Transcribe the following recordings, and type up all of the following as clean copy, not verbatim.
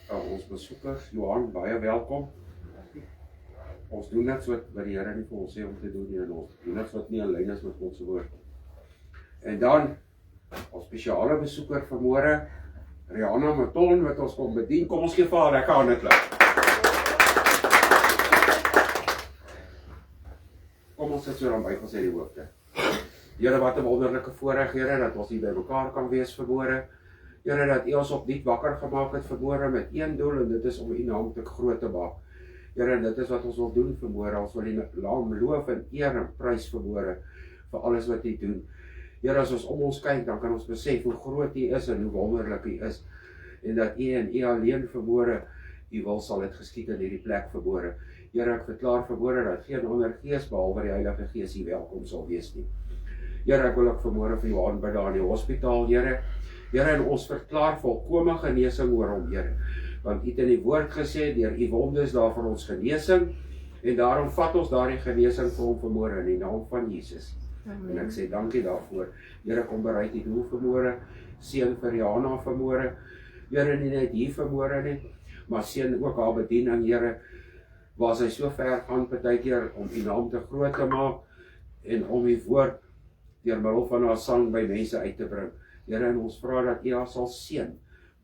Ons besoekers, Johan, baie welkom. Ons doen net wat die Here nie vir ons sê om te doen nie, en ons doen net wat nie in lyn is met God se woord. En dan, ons spesiale besoeker vanmôre, Rihanna Maton, wat ons kom bedien. Kom ons gee vir haar lekker hande klap. Kom ons sit so dan Bybel sê die hoofde. Here, wat 'n wonderlike voorreg, Here, dat ons hier by mekaar kan wees vanmôre. Here, dat U ons opnuut wakker gemaak het vanmôre met een doel, en dit is om U naam te groot te maak. Here, en dit is wat ons wil doen vanmôre. Ons wil U naam loof en eer en prys vanmôre vir alles wat U doen. Here, as ons om ons kyk, dan kan ons besef hoe groot U is en hoe wonderlik U is. En dat U en U alleen vanmôre U wil sal dit geskied in hierdie plek vanmôre. Here, ek verklaar vanmôre dat geen ander gees behalwe die Heilige Gees hier welkom sal wees nie. Here, ek wil ook vanmôre vir Johan by daar in die hospitaal, Here. Here, en ons verklaar volkome genesing oor hom, Here. Want U het in die woord gesê, deur U wonde is daar vir ons genesing, en daarom vat ons daardie genesing vir hom vanmôre in die naam van Jesus. Amen. En ek sê dankie daarvoor. Here, kom bereid die doel vanmôre, seën vir Rihanna vanmôre. Here, nie net hier vanmôre nie, maar seën ook haar bediening, Here, waar sy so ver gaan partykeer om U naam te groot te maak en om U woord deur middel van haar sang by mense uit te bring. Here, en ons vra dat U haar sal seën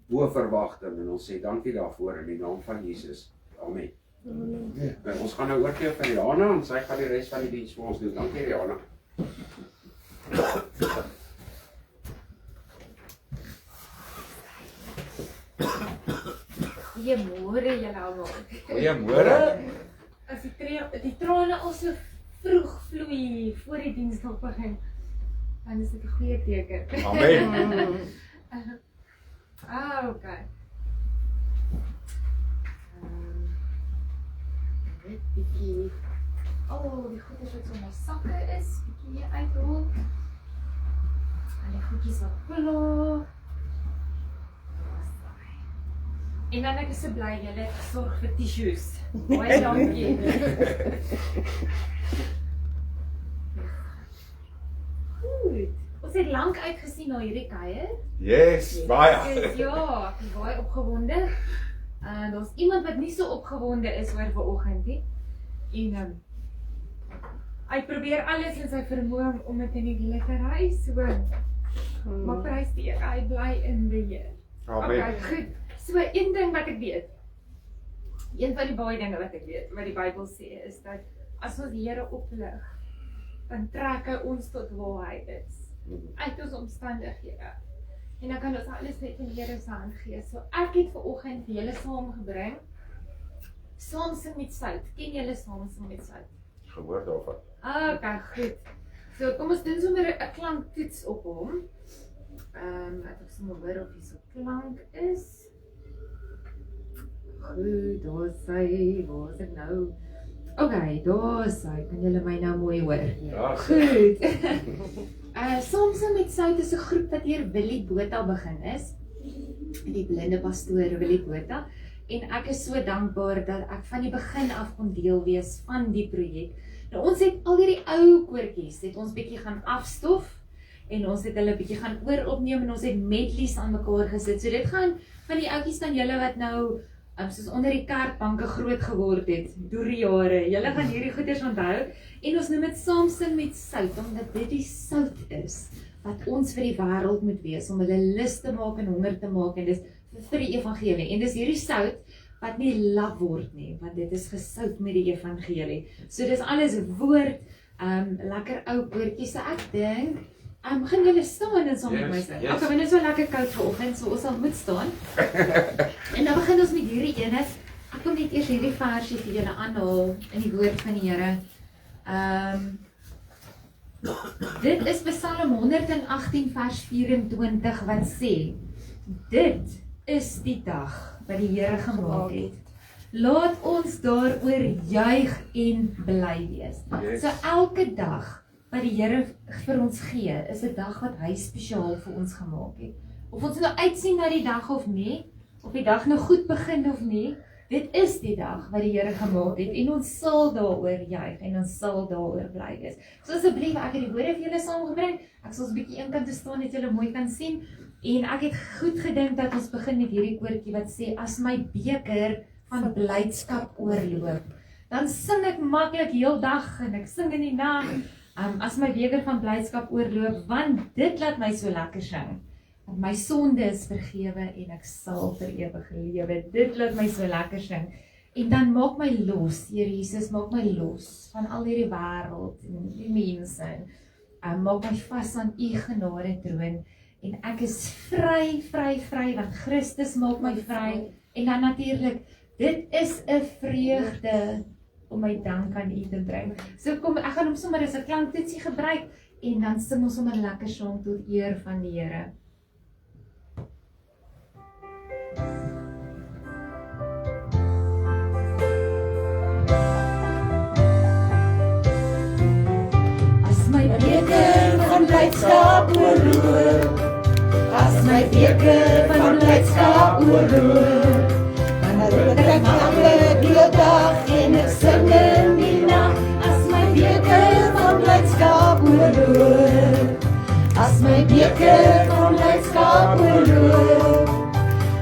bo verwagting, en ons sê dankie daarvoor in die naam van Jesus. Amen. Amen. Ons gaan nou oorgee vir Rihanna, en sy gaan die res van die diens vir ons doen. Dankie, Rihanna. Goeiemôre julle almal. Goeiemôre. As die trane al so vroeg vloei voor die diens nog begin, dan is dit 'n goeie teken. Amen. Okay. Net bietjie die goedjies wat so in my sakke is, bietjie hier uitrol. En die goedjies wat pla. En dan ek is so bly julle het gesorg vir tissues. Baie dankie. Goed. Ons het lank uitgesien na hierdie kuier. Yes, baie. Ja, ek is baie opgewonde. Daar's iemand wat nie so opgewonde is oor vanoggend nie. En hy probeer alles in sy vermoë om dit in die wiele te ry, so. Maar prys die Here, hy bly in beheer. Amen. Okay, goed. So een ding wat ek weet. Een van die baie dinge wat ek weet, wat die Bybel sê, is dat as ons die Here oplig, dan trek hy ons tot waar hy is. Uit ons omstandighede. En dan kan ons alles net in die Here se hand gee. So ek het vanoggend vir julle saamgebring Samsung met sout. Ken julle Samsung met sout? Gehoor daarvan. Okay, goed. So kom ons doen sommer 'n klanktoets op hom. Ek het sommer hoor of hy so klank is. Goed, daar sy, waar is ek nou? Okay, daar sy, kan julle my nou mooi hoor? Ja. Goed. Samsung met sout is 'n groep wat deur Willie Botha begin is. Die blinde pastoor Willie Botha. En ek is so dankbaar dat ek van die begin af kon deel wees van die projek. Nou ons het al hierdie ou koortjies, het ons bietjie gaan afstof, en ons het hulle bietjie gaan ooropneem, en ons het medleys aan mekaar gesit. So dit gaan van die oudjies van julle wat nou soos onder die kerkbanke groot geword het, deur die jare. Julle gaan hierdie goeders onthou, en ons noem dit Samsung met sout, omdat dit die sout is, wat ons vir die wêreld moet wees, om hulle lus te maak en honger te maak, en dis vir die evangelie, en dis hierdie sout, wat nie lap word nie, want dit is gesout met die evangelie. So dis alles woord, lekker ou woordjies, so ek dink, gaan julle staan en saam met my sing? Okay, want dit is so lekker koud vanoggend, so ons sal moet staan. En dan begin ons met hierdie ene. Ek kom net eers hierdie versie vir julle aanhaal in die woord van die Here. Dit is Psalm 118 vers 24 wat sê, dit is die dag wat die Here gemaak het. Laat ons daaroor juig en bly wees. Yes. So elke dag wat die Here vir ons gee, is 'n dag wat hy spesiaal vir ons gemaak het. Of ons nou uitsien na die dag of nie, of die dag nou goed begin of nie, dit is die dag wat die Here gemaak het, en ons sal daaroor juig, en ons sal daaroor bly wees. So asseblief, ek het die woorde vir julle saamgebring, ek sal 'n bietjie eenkant te staan, dat julle mooi kan sien, En ek het goed gedink dat ons begin met hierdie koortjie wat sê, as my beker van blydskap oorloop, dan sing ek maklik heel dag en ek sing in die nag, as my beker van blydskap oorloop, want dit laat my so lekker sing. Want my sonde is vergewe en ek sal vir ewig lewe. Dit laat my so lekker sing. En dan maak my los, Here Jesus, maak my los van al hierdie wêreld en die mense. Maak my vas aan u genade troon. En ek is vry, want Christus maak my vry. En dan natuurlik, dit is 'n vreugde om my dank aan u te bring. So kom, ek gaan hom sommer as 'n klanktoetsie gebruik, en dan sing ons sommer lekker saam tot eer van die Here. As my beker van blydskap oorloop, as my beker van blydskap oorloop, dan roep ek maklik die dag en ek sing in die nag. As my beker van blydskap oorloop, as my beker van blydskap oorloop,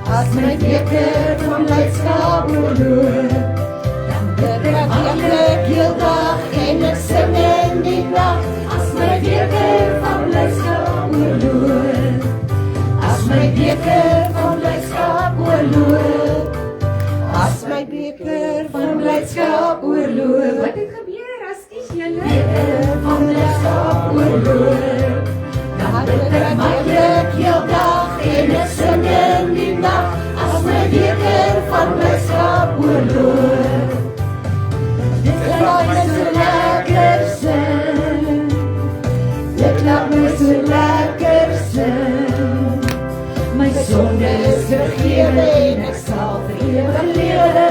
as my beker van blydskap oorloop, dan roep ek maklik die dag en ek sing in die nag. As my beker van blydskap oorloop, as my beker van blydskap oorloop, as my beker van blydskap oorloop. Wat het gebeur, askies julle? Beker van blydskap oorloop, dan roep ek maklik heel dag en ek sing in die nag. As my beker van blydskap oorloop, dit laat my so lekker sing, dit laat my so lekker sing. My sonde is vergewe en ek sal vir ewig lewe.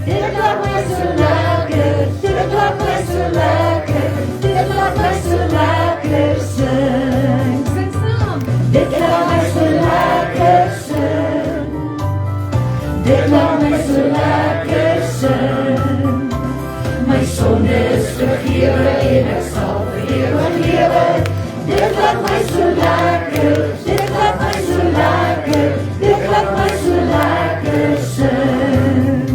Dit laat my so lekker, dit laat my so lekker, dit laat my so lekker sing. Sing saam. Dit laat my so lekker sing, dit laat my so lekker sing. My sonde is vergewe en ek sal vir ewig lewe. Dit laat my so lekker, dit laat my so lekker, dit laat my so lekker sing.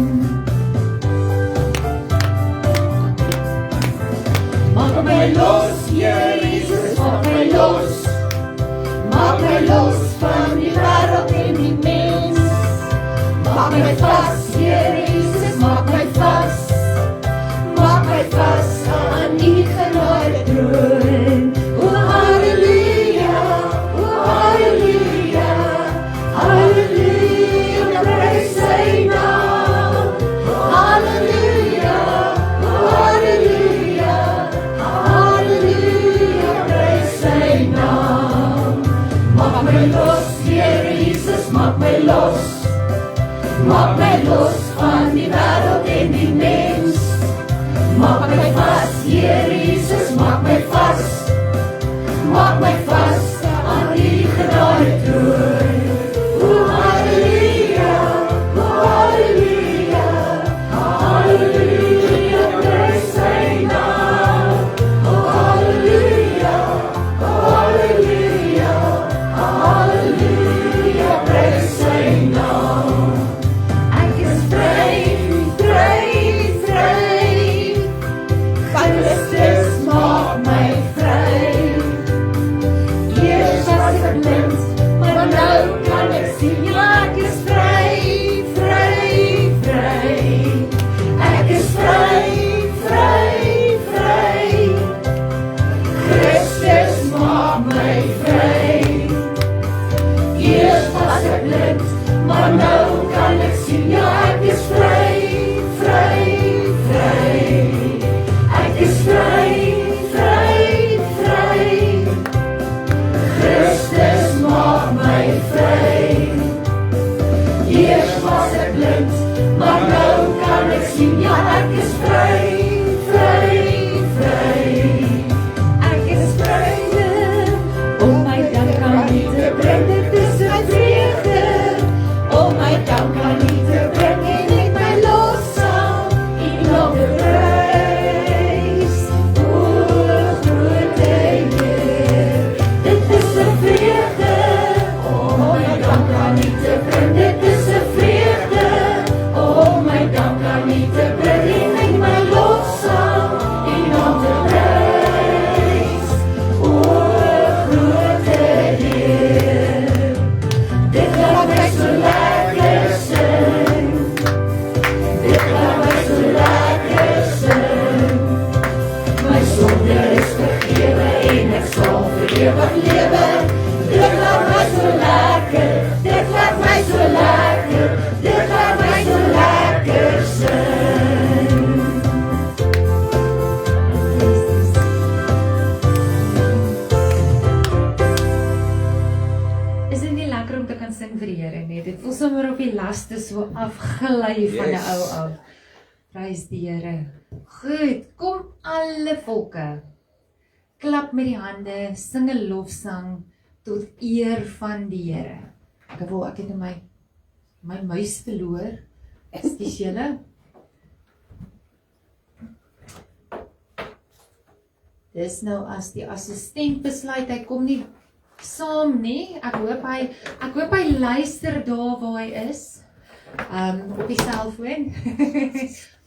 Maak my los, Here Jesus, maak my los. Maak my los van die wêreld en die mens. Maak my vas, Here Jesus, maak my vas. Maak my vas aan die genade troon. O halleluja, o halleluja, halleluja, prys sy naam. Halleluja, o halleluja, halleluja, prys sy naam. Maak my los, Here Jesus, maak my los. Maak my los van die wêreld en die mens. Maak my vas, Here Jesus, maak my vas. Maak my vas aan die genade troon. O halleluja, o halleluja, halleluja, prys sy naam. O halleluja, o halleluja, halleluja, prys sy naam. Ek is vry, vry, vry. Christus maak my vry. Eers was ek blind, maar nou kan ek sien. Ja, ek is vry, vry, vry. Ek is vry, vry, vry. Christus maak my vry. Eers was ek blind, maar nou kan ek sien. Ja, ek is vry, vry, vry. Ek is vry, vry, vry. Christus maak my vry. Eers was ek blind, maar nou kan ek sien. Ja, ek is vry, vry, vry. Ek is vry om my dank aan U te bring. Dit is 'n vreugde om my dank aan U te bring en ek my lossang U naam te prys. O groot Heer, dit is 'n vreugde om so lekker sing. Dit laat my so lekker sing. My sonde is vergewe en ek sal vir ewig lewe. Dit laat my so lekker, dit laat my so lekker, dit laat my so lekker sing. Is dit nie lekker om te kan sing vir die Here nie? Dit voel sommer op die laste so afgelei van 'n ou af. Prys die Here. Goed, kom alle volke. Klap met die hande, sing 'n lofsang tot eer van die Here. Ek het nou my muis verloor. Ekskuus julle. Dis nou as die assistent besluit hy kom nie saam nie. Ek hoop hy luister daar waar hy is. Op die selfoon.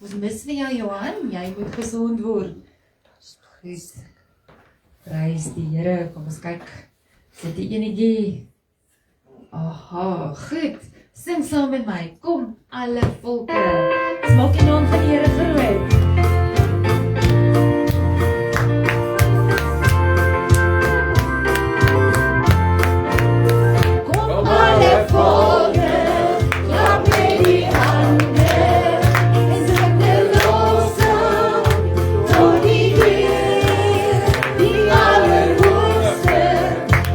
Ons mis vir jou, Johan. Jy moet gesond word. Goed. Prys die Here. Kom ons kyk. Sit die enetjie. Aha, goed. Sing saam met my. Kom, alle volke. Ons maak die naam van die Here groot. Alle volke, klap met die hande en sing 'n lofsang tot die Heer, die Allerhoogste,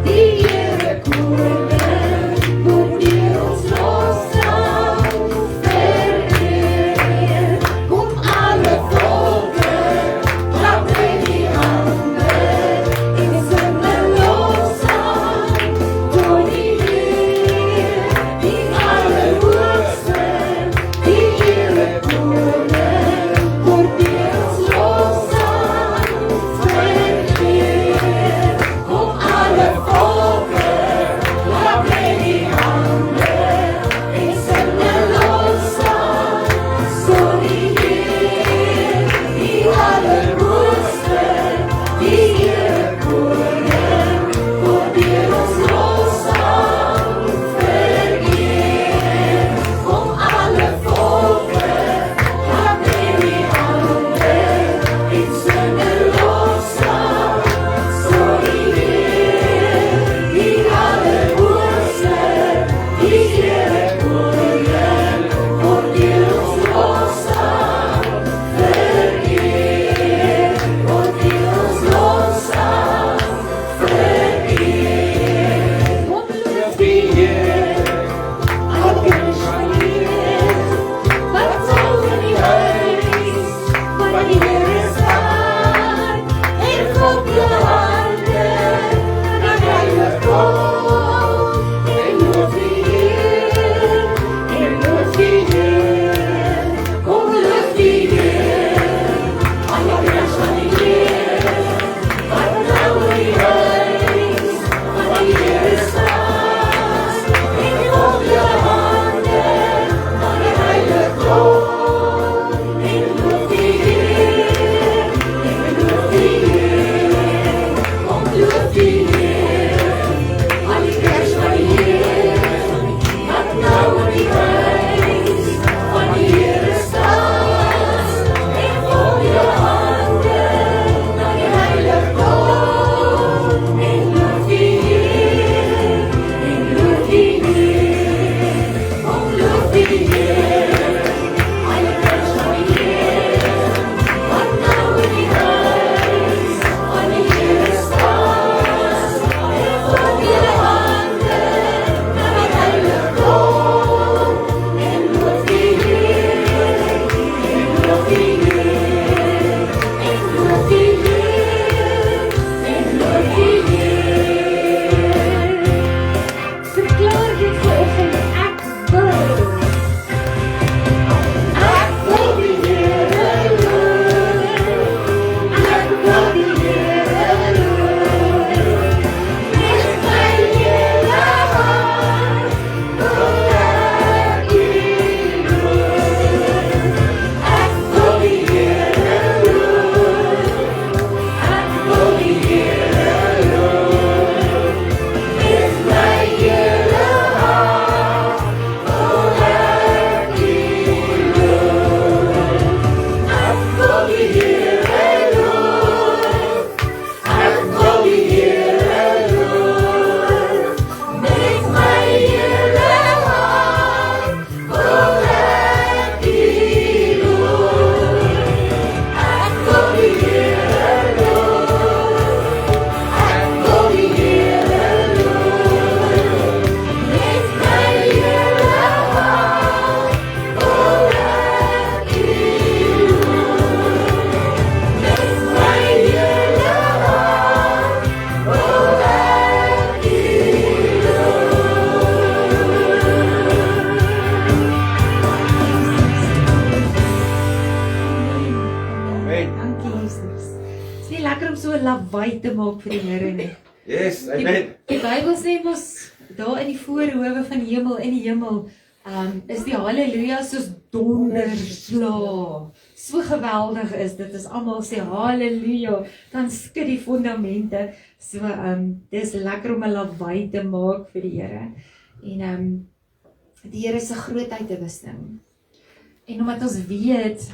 die Here koning, kom neer ons lofsang vereer. Kom wyd te maak vir die Here nie. Yes, amen. Die Bybel sê mos daar in die voorhoewe van die hemel, in die hemel, is die halleluja soos donderslae. So geweldig is dit, as almal sê halleluja, dan skud die fondamente. So dis lekker om 'n lawaai te maak vir die Here. En die Here se grootheid te besing. En omdat ons weet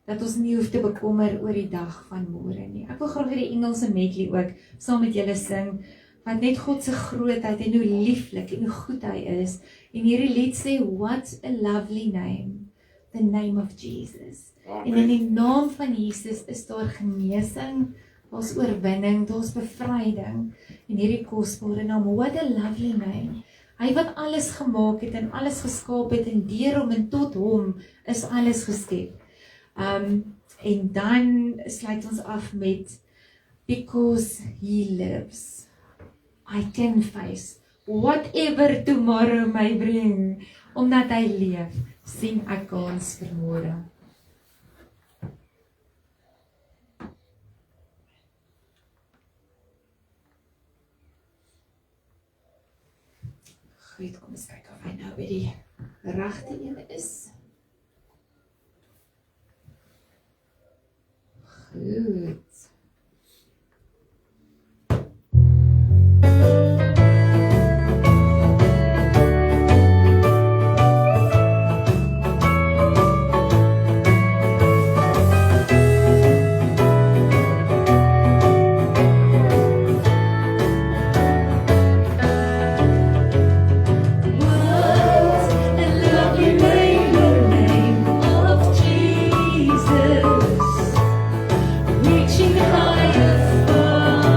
dat ons nie hoef te bekommer oor die dag van môre nie. Ek wil graag die Engelse medley ook saam met julle sing, want net God se grootheid en hoe lieflik en hoe goed hy is. En hierdie lied sê, what a lovely name, the name of Jesus. Amen. En in die naam van Jesus is daar genesing, daar's oorwinning, daar's bevryding. En hierdie kosbare naam, what a lovely name. Hy wat alles gemaak het en alles geskaap het en deur hom en tot hom is alles geskep. En dan sluit ons af met because he lives, I can face whatever tomorrow may bring. Omdat hy leef, sien ek kans vir môre. Goed, kom ons kyk of hy nou by die regte een is. Goed. Reaching higher far.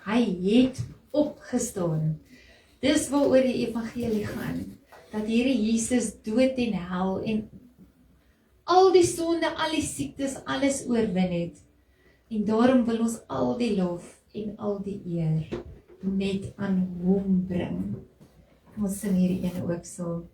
Hy het opgestaan. Dis waaroor die evangelie gaan. Dat Here Jesus dood en hel en al die sonde, al die siektes, alles oorwin het. En daarom wil ons al die lof en al die eer net aan hom bring. Ons sing hierdie ene ook saam.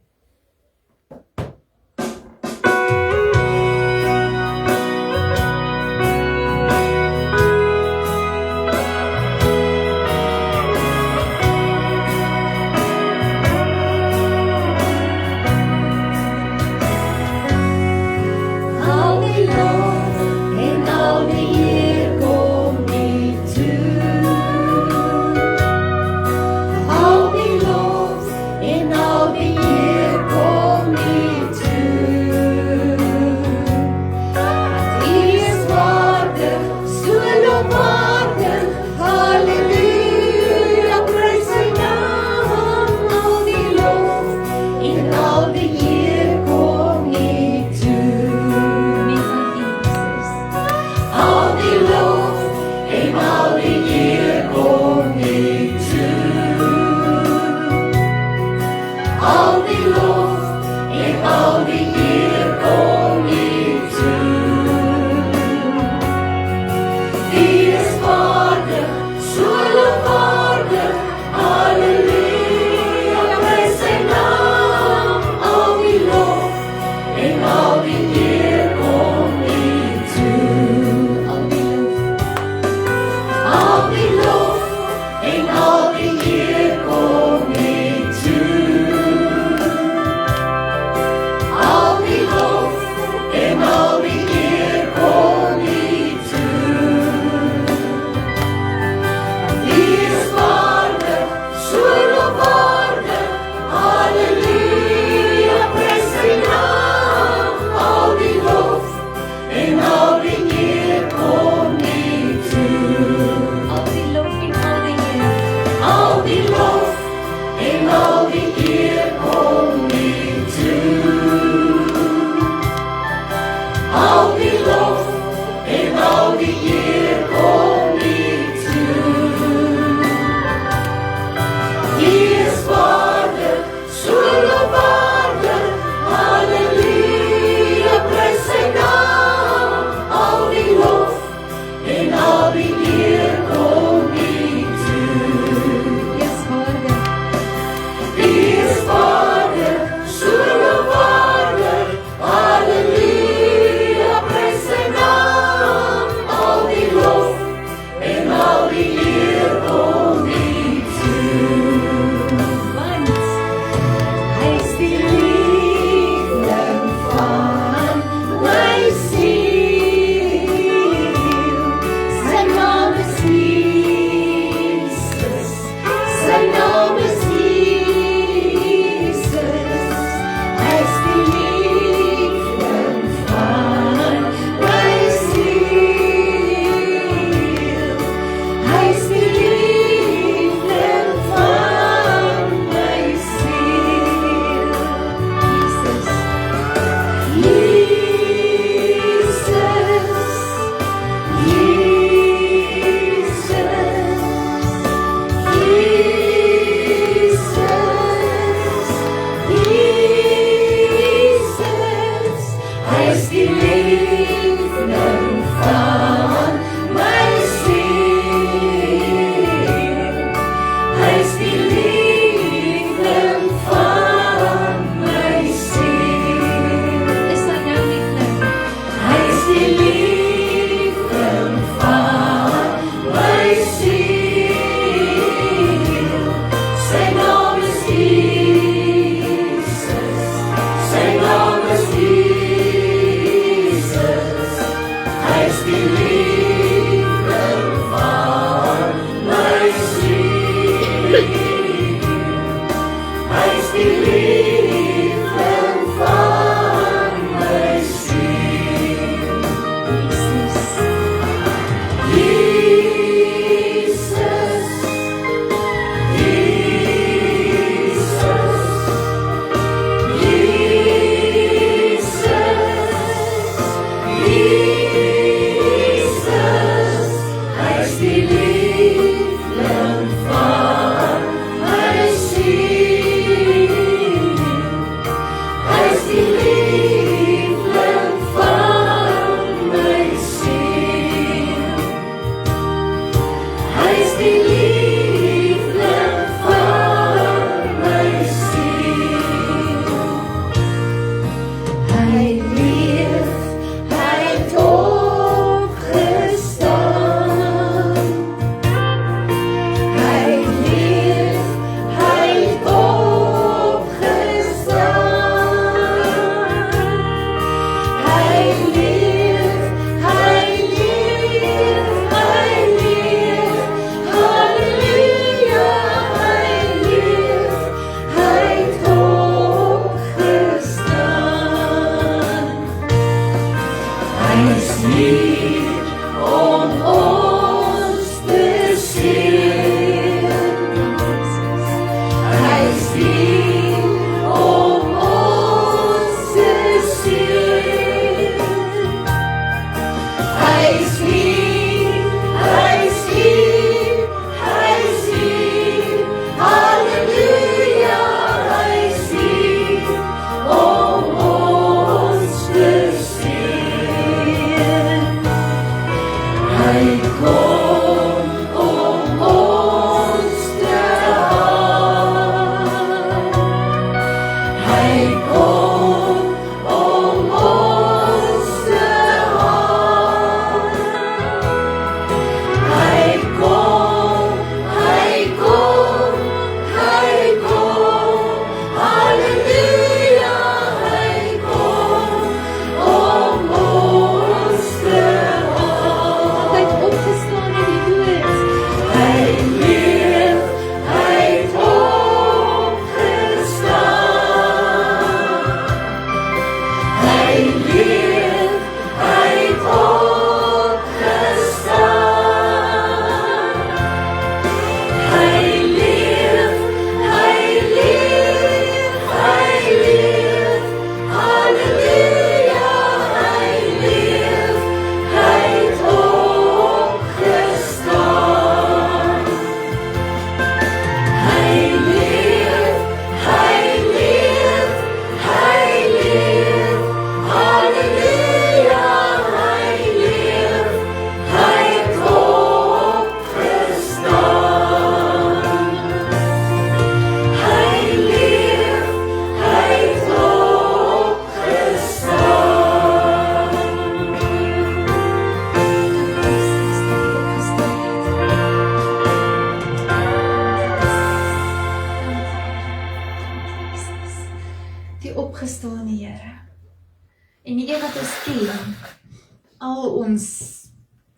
al ons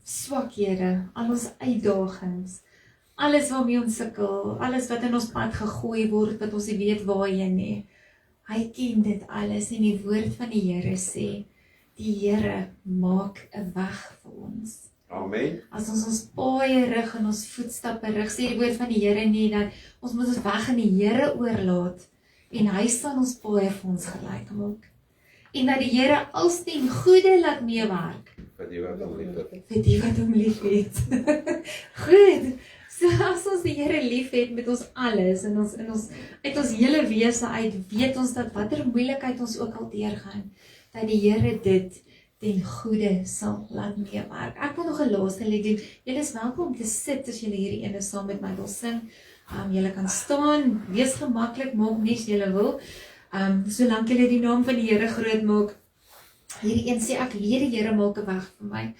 swakhede, al ons uitdagings, alles waarmee ons sukkel, alles wat in ons pad gegooi word, wat ons nie weet waarheen nie. Hy ken dit alles en die woord van die Here sê, die Here maak 'n weg vir ons. Amen. As ons paaie rig en ons voetstappe rig, sê die woord van die Here nie, dat ons moet ons weg aan die Here oorlaat, en hy sal ons paaie vir ons gelyk maak. En dat die Here als ten goeie laat meewerk, Vir die wat hom liefhet. vir die wat hom liefhet. Goed, so as ons die Here liefhet met ons alles, en ons uit ons hele wese uit, weet ons dat watter moeilikheid ons ook al deurgaan, dat die Here dit ten goeie sal laat meewerk. Ek wil nog 'n laaste lied doen. Julle is welkom om te sit as julle hierdie ene saam met my wil sing. Julle kan staan, wees gemaklik, maak net as julle wil. Solank julle die naam van die Here groot maak. Hierdie een sê, ek weet die Here maak 'n weg vir my.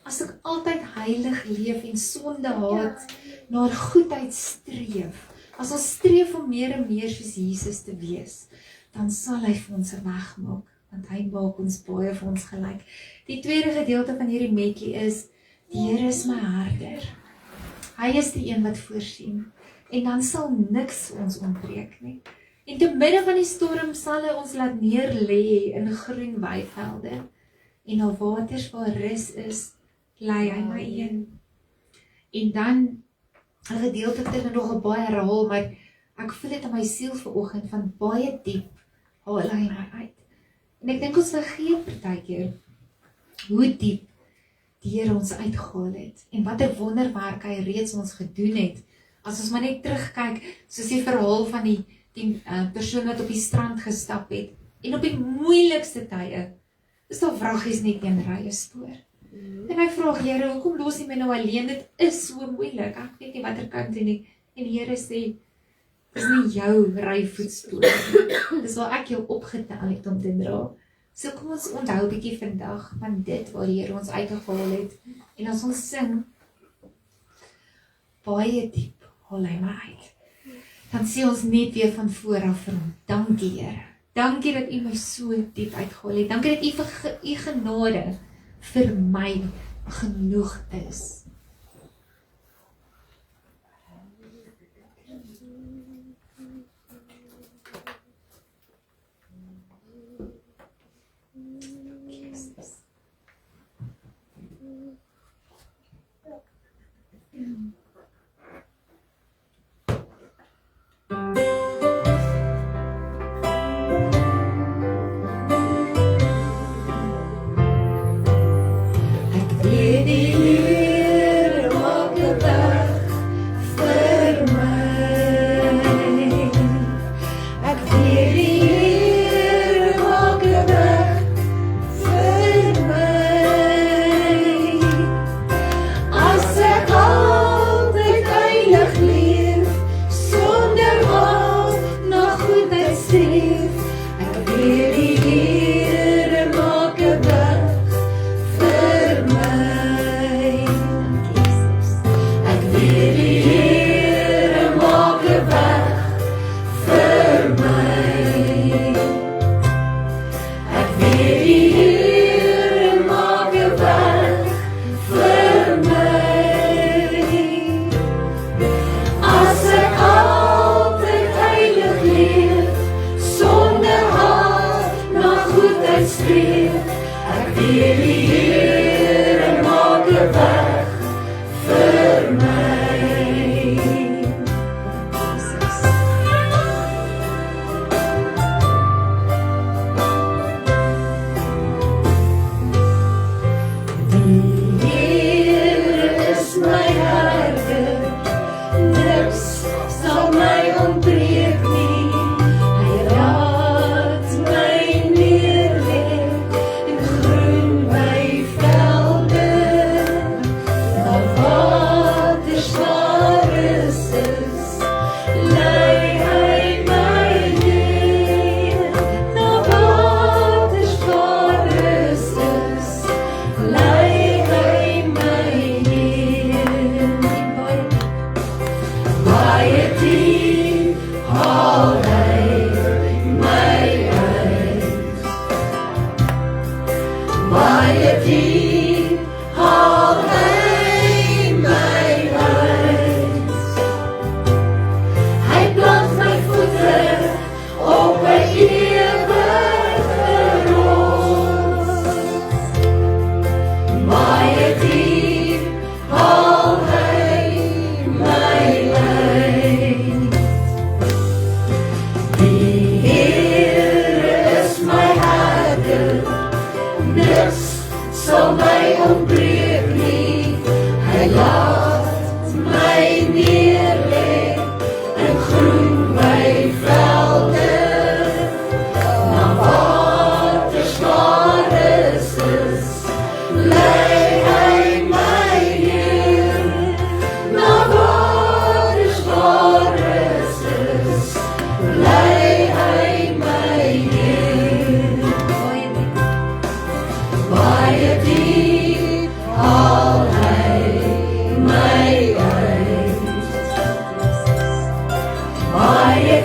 As ek altyd heilig leef en sonde haat, na goedheid streef, as ons streef om meer en meer soos Jesus te wees, dan sal hy vir ons 'n weg maak, want hy maak ons baie vir ons gelyk. Die tweede gedeelte van hierdie medley is, die Here is my herder. Hy is die een wat voorsien, en dan sal niks ons ontbreek nie. En te midde van die storm sal hy ons laat neerlê in groen weivelde, en al waters waar rus is, lei hy my heen. En dan, 'n gedeelte wat ek nog baie herhaal, maar ek voel dit in my siel vanoggend, van baie diep haal hy my uit. En ek dink ons vergeet partykeer hoe diep die Here ons uitgehaal het, en wat 'n wonderwerk hy reeds ons gedoen het. As ons maar net terugkyk, soos die verhaal van die persoon wat op die strand gestap het, en op die moeilikste tye, is daar vraggies net een rye spoor. En hy vra, Here, hoekom los jy my nou alleen? Dit is so moeilik, ek weet nie watter kant toe nie. En die Here sê, dis nie jou ry voetspoor nie, dis waar ek jou opgetel het om te dra. So kom ons onthou 'n bietjie vandag van dit waar die Here ons uitgehaal het, en as ons sing, baie diep haal hy my uit, dan sê ons net weer van vooraf vir hom, dankie Here, dankie dat u my so diep uitgehaal het, dankie dat u vir u genade vir my genoeg is. Baie diep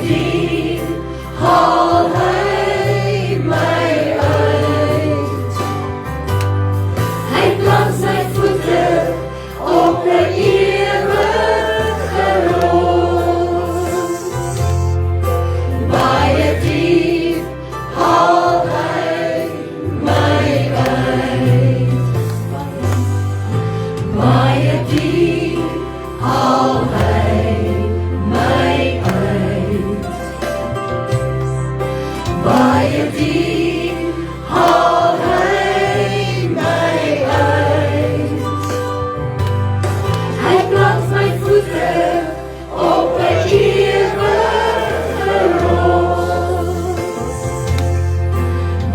diep haal hy my uit. Hy plant sy voete op 'n ewige rots. Baie diep haal hy my uit. Baie diep haal hy my uit. Baie diep haal hy my uit. Hy plant my voete op 'n ewige rots.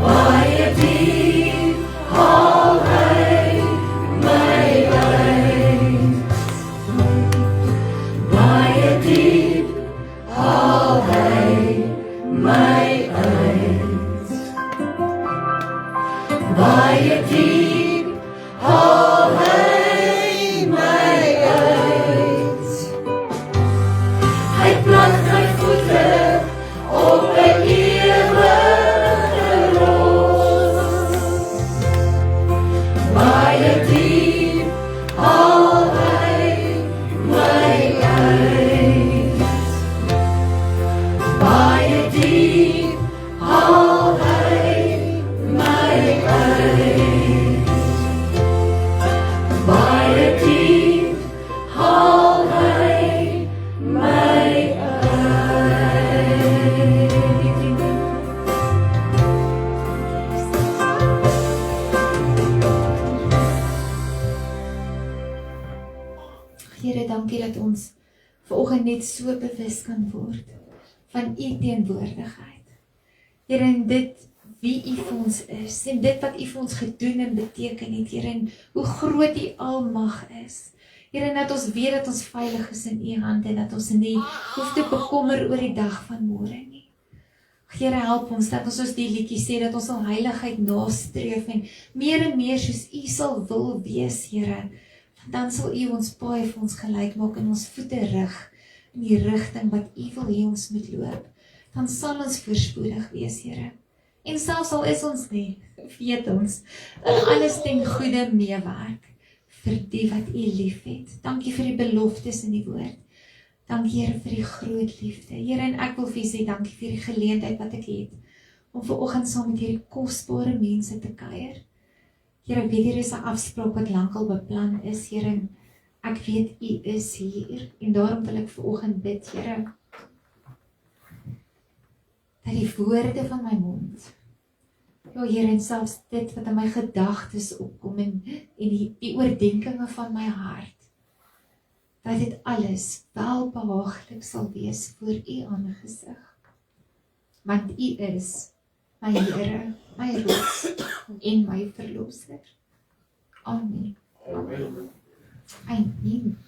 Baie diep haal hy my uit. Baie diep haal hy my uit. Baie diep haal hy my uit. Hy plant my voete op 'n ewige rots. Baie diep haal hy my uit. Baie diep haal hy my uit. Baie diep haal hy my Here, dankie dat ons vanoggend net so bewus kan word van u teenwoordigheid. Here, en dit wie u vir ons is en dit wat u vir ons gedoen en beteken het, Here, en hoe groot u almag is. Here, en dat ons weet dat ons veilig is in u hande en dat ons nie hoef te bekommer oor die dag van môre nie. Here, help ons dat ons soos die liedjie sê dat ons sal heiligheid nastreef en meer soos u sal wil wees, Here. Dan sal u ons paai vir ons gelyk maak en ons voete rig in die rigting wat u wil hê ons moet loop. Dan sal ons voorspoedig wees, Here. En selfs al is ons nie, weet ons dat alles ten goeie meewerk vir die wat u liefhet. Dankie vir die beloftes in die woord. Dankie, Here, vir die groot liefde. Here, en ek wil vir u sê dankie vir die geleentheid wat ek het om vanoggend saam met hierdie kosbare mense te kuier. Here, ek weet hier is 'n afspraak wat lankal beplan is, Here, en ek weet u is hier en daarom wil ek vanoggend bid, Here, dat die woorde van my mond, ja, Here, en selfs dit wat in my gedagtes opkom en die oordeenkinge van my hart, dat dit alles welbehaaglik sal wees voor u aangesig. Want u is my Here, my rots en my verlosser. Amen. Amen. Amen.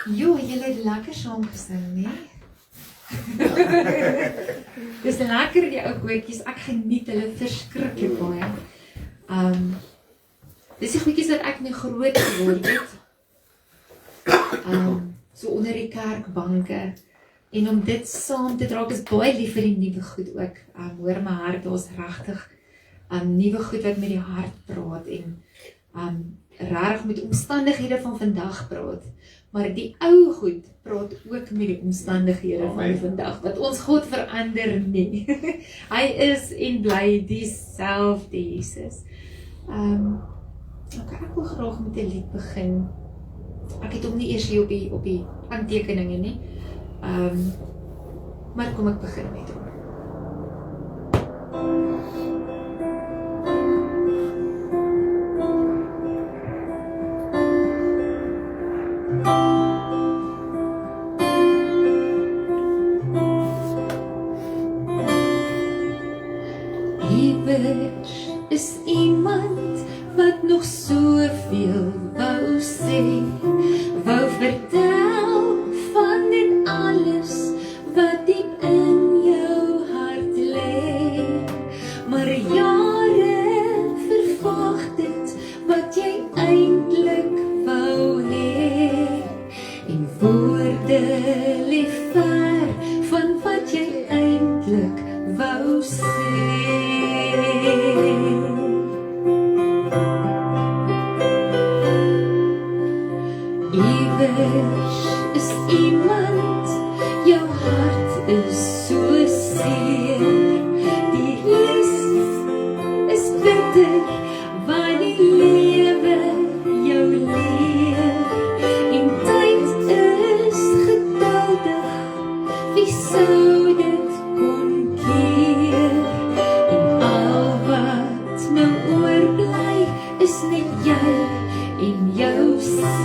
Jo, julle het lekker saam gesing, nee? Dis lekker die ou goedjies, ek geniet hulle verskriklik baie. Dis die goedjies wat ek nou groot geword het. So onder die kerkbanke. En om dit saam te dra, ek is baie lief vir die nuwe goed ook. Hoor my hart, daar's regtig nuwe goed wat met die hart praat en regtig met omstandighede van vandag praat. Maar die ou goed praat ook met die omstandighede van vandag, wat ons God verander nie. Hy is en bly dieselfde Jesus. Ek wil graag met 'n lied begin. Ek het hom nie eers hier op die aantekeninge nie. Maar kom ek begin met hom. Iewers is iemand wat nog soveel wou sê, wou vertel van dit alles wat diep in jou hart lê. Maar jare vervaag dit wat jy eintlik wou hê. En woorde lief wat jy eintlik wou sê. Iewers is iemand, jou hart is so seer. Die les is bitter, waar die lewe jou leer. En tyd is geduldig, wie sou dit kon keer? En al wat nou oorbly, is net jy en jou seer.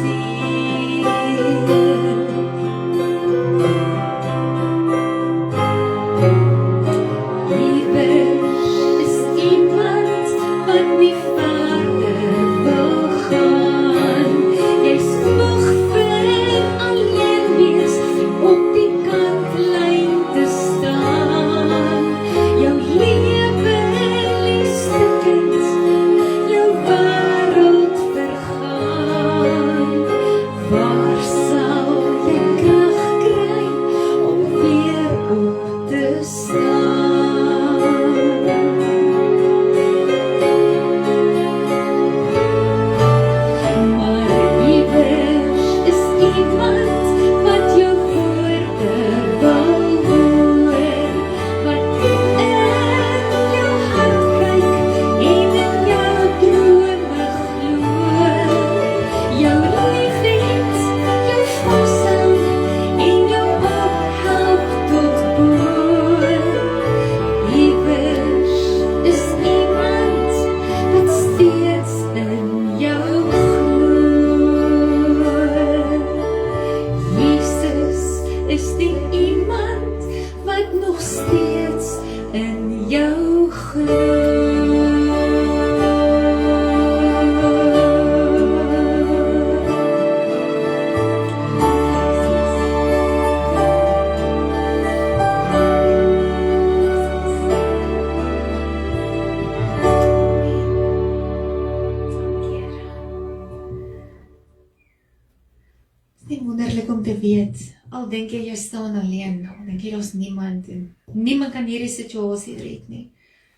Al dink jy staan alleen, al dink jy daar's niemand en niemand kan hierdie situasie red nie.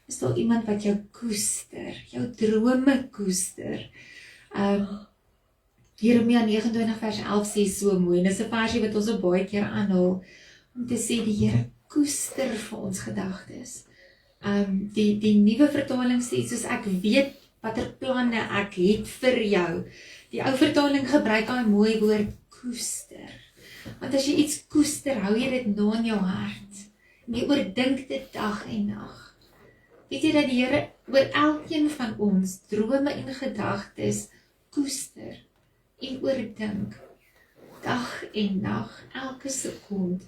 Is daar iemand wat jou koester, jou drome koester? Jeremia 29 vers 11 sê so mooi, en dis 'n versie wat ons baie keer aanhaal, om te sê die Here koester vir ons gedagtes. Die nuwe vertaling sê, soos ek weet watter planne ek het vir jou. Die ou vertaling gebruik daai mooi woord koester. Want as jy iets koester, hou jy dit na in jou hart. En jy oordink dit dag en nag. Weet jy dat die Here oor elkeen van ons drome en gedagtes koester en oordink dag en nag, elke sekond.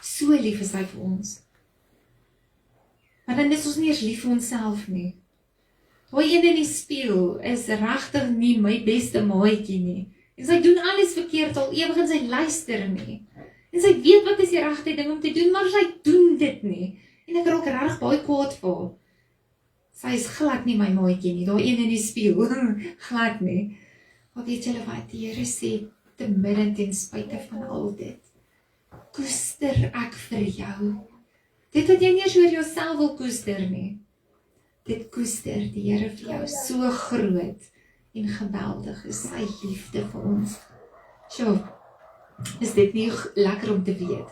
So lief is hy vir ons. Maar dan is ons nie eens lief vir onsself nie. Daai een in die spieël is regtig nie my beste maatjie nie. En sy doen alles verkeerd al ewig en sy luister nie. En sy weet wat is die regte ding om te doen, maar sy doen dit nie. En ek raak reg baie kwaad vir haar. Sy is glad nie my maatjie nie, daai een in die spieël, glad nie. Maar weet julle wat, die Here sê, te midde ten spyte van al dit, koester ek vir jou. Dit wat jy nie eens oor jouself wil koester nie, dit koester die Here vir jou. So groot en geweldig is sy liefde vir ons. So, is dit nie lekker om te weet,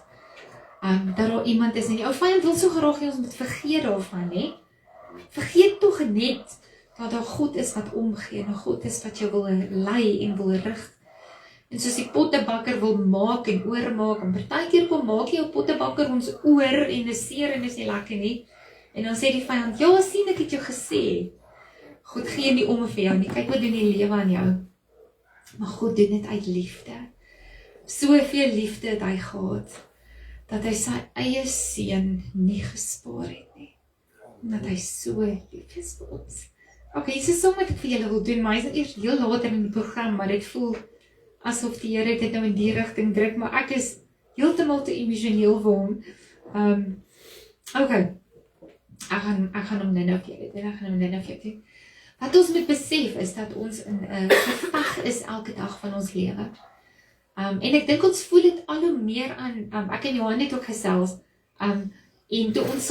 dat daar iemand is, en jou vyand wil so graag hê ons moet vergeet daarvan, hè? Vergeet tog net, dat daar God is wat omgee, en God is wat jou wil lei en wil rig. En soos die pottebakker wil maak en oormaak, en partykeer kom maak jy jou pottebakker ons oor, en is seer en is nie lekker nie, en dan sê die vyand, ja, sien ek het jou gesê, God gee nie om vir jou nie, kyk wat doen die lewe aan jou, maar God doen dit uit liefde, soveel liefde het hy gehad, dat hy sy eie seun nie gespaar het nie, omdat hy so lief is vir ons. Ok, so som wat ek vir julle wil doen, maar hy is eers heel later in die program, maar dit voel asof die Here dit nou in die rigting druk, maar ek is heeltemal te emosioneel vir hom. Ok, ek gaan hom nou vir julle doen, Wat ons moet besef is dat ons in 'n geveg is elke dag van ons lewe. En ek dink ons voel dit al hoe meer aan, ek en Johan het ook gesels, en toe ons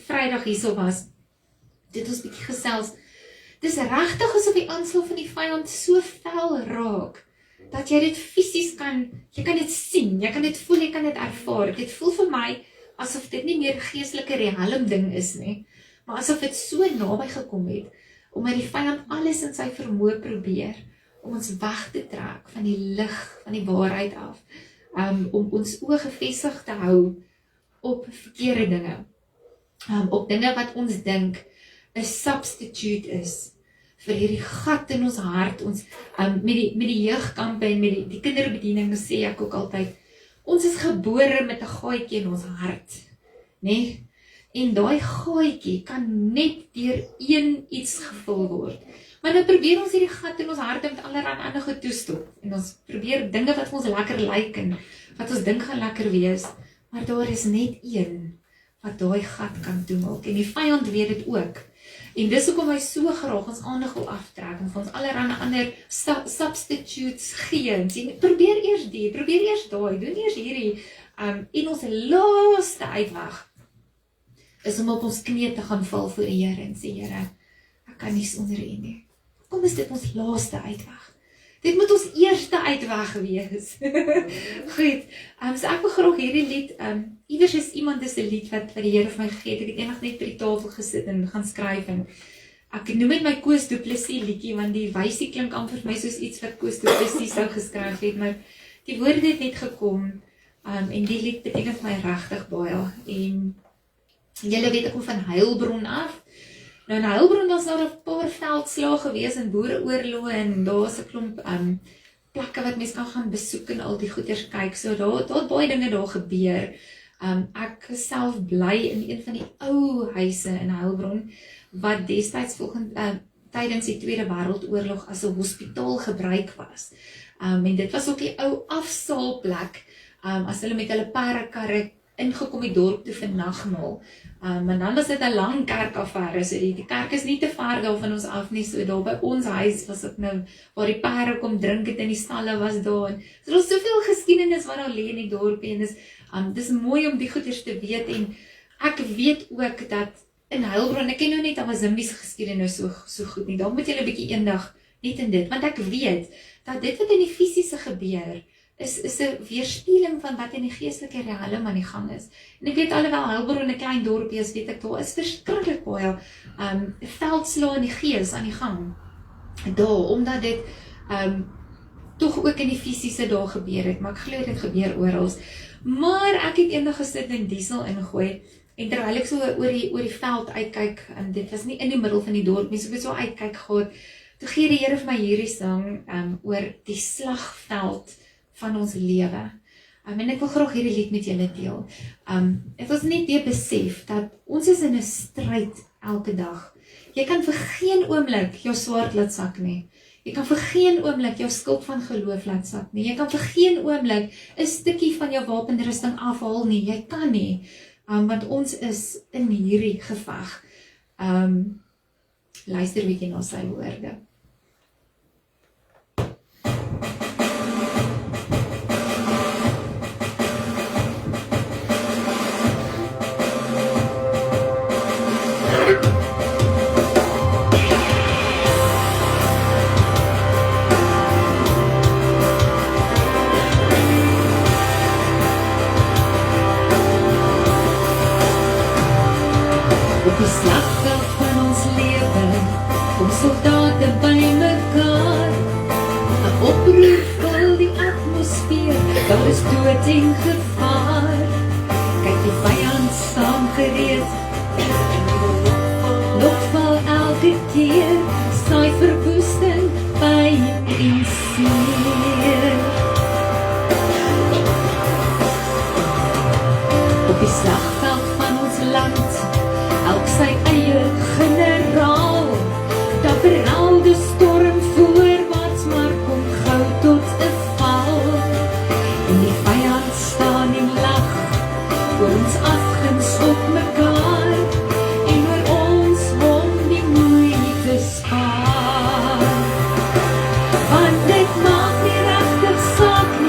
Vrydag hierso was, dit ons bietjie gesels, dis regtig asof die aanslag van die vyand so fel raak, dat jy dit fisies jy kan dit sien, jy kan dit voel, jy kan dit ervaar. Dit voel vir my asof dit nie meer geestelike realm ding is nie, maar asof dit so naby gekom het, omdat die vyand alles in sy vermoë probeer, om ons weg te trek van die lig, van die waarheid af, om ons oë gefestig te hou op verkeerde dinge, op dinge wat ons dink 'n substitute is vir hierdie gat in ons hart, ons met die jeugkampe en met die kinderbediening sê ek ook altyd, ons is gebore met 'n gaatjie in ons hart, né? En daai gaatjie kan net deur iets gevul word. Maar nou probeer ons hierdie gat in ons hart met allerlei ander goed toestop. En ons probeer dinge wat vir ons lekker lyk en wat ons dink gaan lekker wees, maar daar is net een wat daai gat kan toemaak. En die vyand weet dit ook. En dis hoekom hy so graag ons aandag wil aftrek en vir ons allerlei ander substitutes gee. En sê, probeer eers die, probeer eers daai, doen eers hierdie. En ons laaste uitweg is om op ons knieë te gaan val voor die Here en sê, Here, ek kan nie sonder U nie. Kom is dit ons laaste uitweg. Dit moet ons eerste uitweg wees. Goed, so ek wil graag hierdie lied, iewers is iemand is 'n lied wat die Here vir my gegee het. Ek het eendag net by die tafel gesit en gaan skryf en ek noem dit my Koos Du Plessis liedjie, want die wysie klink amper vir my soos iets wat Koos Du Plessis sou geskryf het, maar die woorde het net gekom, en die lied beteken vir my regtig baie, en julle weet ek kom van Heilbron af. Nou in Heilbron was daar 'n paar veldslae gewees en boereoorloë en daar's 'n klomp plekke wat mense kan gaan besoek en al die goeders kyk. So daar het baie dinge daar gebeur. Ek self bly in een van die ou huise in Heilbron wat destyds tydens die Tweede Wêreldoorlog as 'n hospitaal gebruik was. En dit was ook die ou afsaalplek as hulle met hulle perdekarre ingekom die dorp toe vir nagmaal. En dan was dit 'n lang kerkaffaire, so die kerk is nie te ver daar van ons af nie, so daar by ons huis was dit nou, waar die perde kom drink het in die stalle was daar, en so daar is soveel geskiedenis wat daar lê in die dorpie, en dis mooi om die goeders te weet, en ek weet ook dat in Heilbron, ek ken nou net Amazimbi's geskiedenis so goed nie, dan moet julle 'n bietjie eendag net in dit, want ek weet, dat dit wat in die fisiese gebeur, is 'n weerspieëling van wat in die geestelike realm aan die gang is. En ek weet alhoewel Heilbron 'n klein dorpie is, weet ek daar is verskriklik baie veldslae in die gees aan die gang. Daar, omdat dit tog ook in die fisiese daar gebeur het, maar ek glo dit gebeur oral. Maar ek het eendag gesit en diesel ingooi, en terwyl ek so oor die veld uitkyk, en dit was nie in die middel van die dorp nie, so ek het so uitkyk gehad, toe gee die Here vir my hierdie sang oor die slagveld van ons lewe. En ek wil graag hierdie lied met julle deel. Het ons net weer besef dat ons is in 'n stryd elke dag. Jy kan vir geen oomblik jou swaard laat sak nie. Jy kan vir geen oomblik jou skild van geloof laat sak nie. Jy kan vir geen oomblik 'n stukkie van jou wapenrusting afhaal nie. Jy kan nie, want ons is in hierdie geveg. Luister 'n bietjie na sy woorde. Op die slagveld van ons lewe, kom soldate by mekaar. 'n Oproep vul die atmosfeer, daar is dood en gevaar. Kyk die vyand staan gereed, nogval elke keer, saai verwoesting, pyn en seer. Op die slagveld van ons land, elk sy eie generaal, dapper helde storm voorwaarts, maar kom gou tot 'n val. En die vyand staan en lag, oor ons afguns op mekaar, en oor ons hom die moeite spaar. Want dit maak nie regtig saak nie,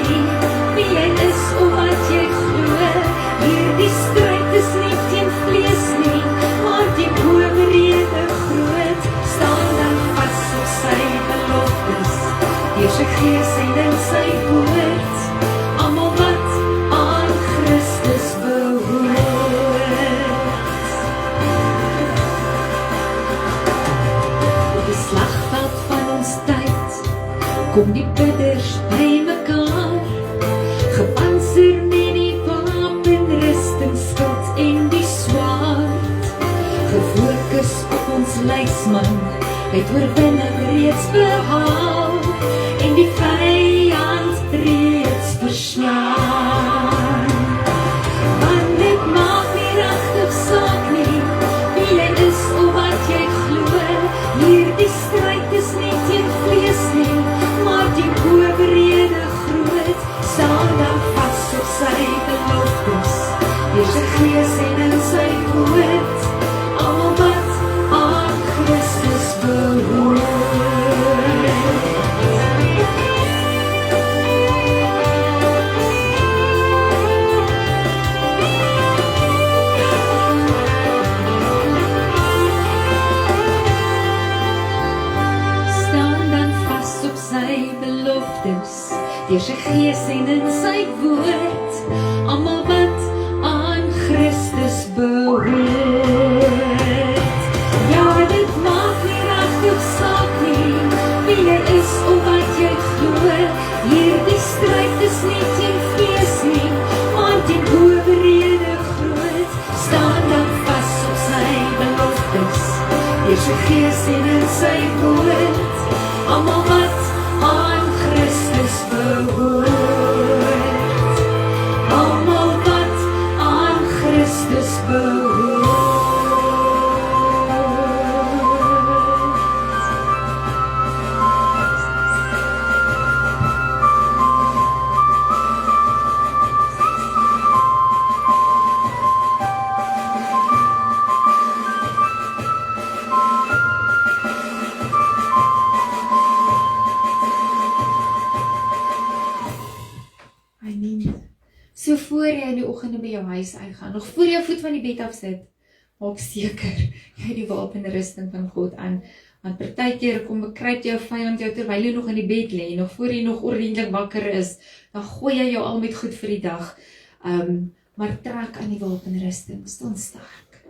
het oorwinning reeds behaal en die vyand reeds verslaan. Want dit maak nie regtig saak nie, wie jy is of wat jy glo. Hierdie stryd is nie teen vlees nie, maar die oorrede groot. Staan dan vas op sy beloftes, deur sy gees en in sy woord. Almal wat aan Christus behoort. Deur sy gees en in sy woord, almal wat aan Christus behoort. Ja, dit maak nie regtig saak nie, wie jy is of wat jy glo. Hierdie stryd is nie teen vlees nie, maar die oorrede groot. Staan dan vas op sy beloftes, deur sy gees en in sy woord, almal wat aan Christus behoort. Almal wat aan Christus behoort. So voor jy in die oggende by jou huis uitgaan, nog voor jou voet van die bed af sit, maak seker jy die wapenrusting van God aan. Want partykeer kom bekruip jou vyand jou terwyl jy nog in die bed lê, nog voor jy nog ordentlik wakker is, dan gooi jy jou al met goed vir die dag. Maar trek aan die wapenrusting, staan sterk.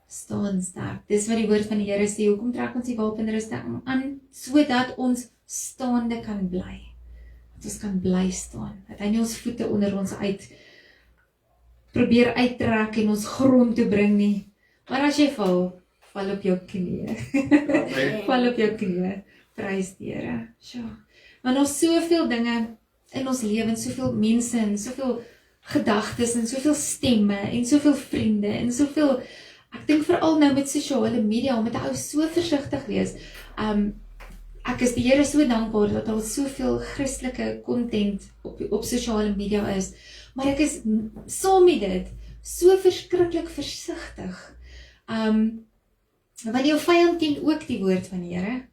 Staan sterk. Dis wat die woord van die Here sê, hoekom trek ons die wapenrusting aan? Sodat ons staande kan bly. Dat ons kan bly staan, dat hy nie ons voete onder ons probeer uittrek en ons grond toe bring nie. Maar as jy val op jou knieë. Val op jou knieë, prys die Here. Want ons soveel dinge in ons lewens, soveel mense en soveel gedagtes en soveel stemme en soveel vriende en soveel, ek dink veral nou met sosiale media, moet 'n ou so versigtig wees. Ek is die Here so dankbaar dat daar soveel Christelike content op sosiale media is, maar ek is saam met dit so verskriklik versigtig. Want jou vyand ken ook die woord van die Here,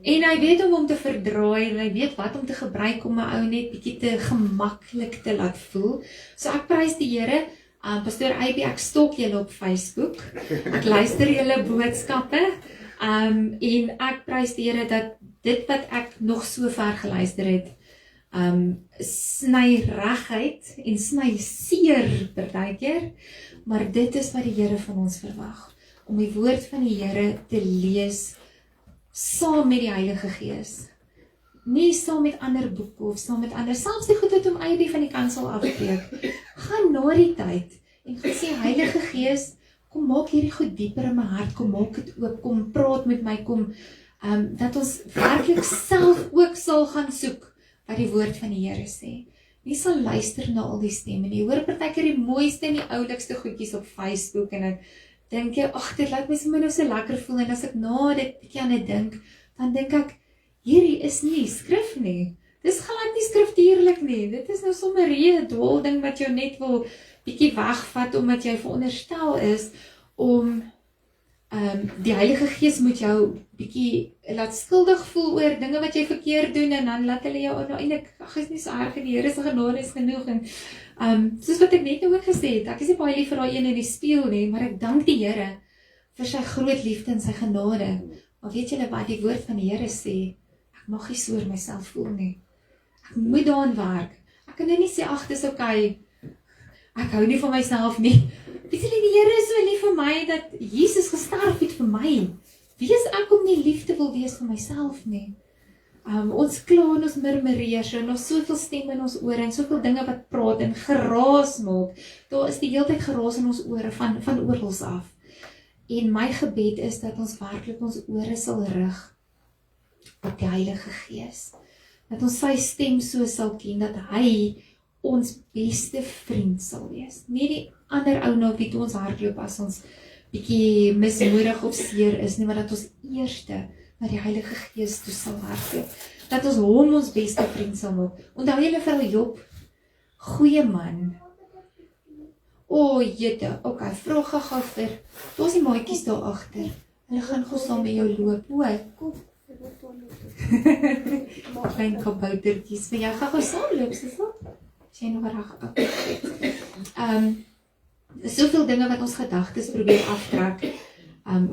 en hy weet om te verdraai, en hy weet wat om te gebruik om 'n ou net bietjie te gemaklik te laat voel. So ek prys die Here. Pastoor Eybie, ek stalk julle op Facebook, ek luister julle boodskappe, en ek prys die Here dat dit wat ek nog so ver geluister het, sny regheid en sny seer partykeer, maar dit is wat die Here van ons verwag, om die woord van die Here te lees saam met die Heilige Gees. Nie saam met ander boeke of saam met ander, selfs die goed wat om Eybie van die kansel afbreek. Gaan na die tyd en gaan sê, Heilige Gees, kom maak hierdie goed dieper in my hart, kom maak dit oop, kom praat met my, kom, dat ons werklik self ook sal gaan soek wat die woord van die Here sê. Nie sal luister na al die stemme nie. Hoor partykeer die mooiste en die oulikste goedjies op Facebook en dan dink jy, ag, dit laat my sommer nou so lekker voel, en as ek na dit bietjie aan dit dink, dan dink ek, hierdie is nie skrif nie. Dis glad nie skriftuurlik nie. Dit is nou sommer 'n dwaal ding wat jou net wil bietjie wegvat, omdat jy veronderstel is om die Heilige Gees moet jou bietjie laat skuldig voel oor dinge wat jy verkeerd doen, en dan laat hulle jou nou eintlik, ag, is nie so erg, en die Here se genade is genoeg, en soos wat ek net nou ook gesê het, ek is nie baie lief vir daai een in die spieël nie, maar ek dank die Here vir sy groot liefde en sy genade. Maar weet julle wat die woord van die Here sê? Ek mag nie so oor myself voel nie. Ek moet daaraan werk. Ek kan nou nie sê, ag, dis okay, ek hou nie van myself nie. Weet julle, die Here is so lief vir my, dat Jesus gesterf het vir my. Wie is ek om nie lief te wil wees vir myself nie? Ons kla en ons murmureer, en ons soveel stemme in ons ore, en soveel dinge wat praat en geraas maak. Daar is die hele tyd geraas in ons ore van oorals af. En my gebed is dat ons werklik ons ore sal rig op die Heilige Gees. Dat ons sy stem so sal ken, dat hy ons beste vriend sal wees. Nie die ander ou na wie toe ons hardloop as ons bietjie mismoedig of seer is nie, maar dat ons eerste na die Heilige Gees toe sal hardloop. Dat ons hom ons beste vriend sal maak. Onthou julle vrou Job, goeie man. O, jette, okay, vraag gou vir, daar is die maatjies daar agter. Hulle gaan gou saam met jou loop, kom. Klein kaboutertjies, maar jy gaan gou saam loop, Sissel? As jy nog reg soveel dinge wat ons gedagtes probeer aftrek,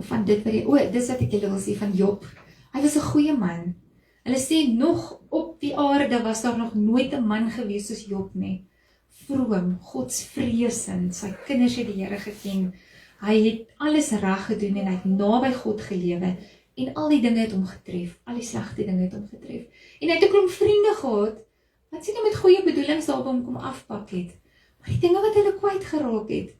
van dit wat dis wat ek julle wil sê van Job. Hy was 'n goeie man. Hulle sê nog op die aarde was daar nog nooit 'n man gewees soos Job nie. Vroom, godsvreesend, sy kinders het die Here geken. Hy het alles reg gedoen en hy het naby God gelewe. En al die dinge het hom getref, al die slegte dinge het hom getref. En hy het 'n klomp vriende gehad, wat sê nou met goeie bedoelings daar hom kom afpak het. Maar die dinge wat hulle kwyt geraak het,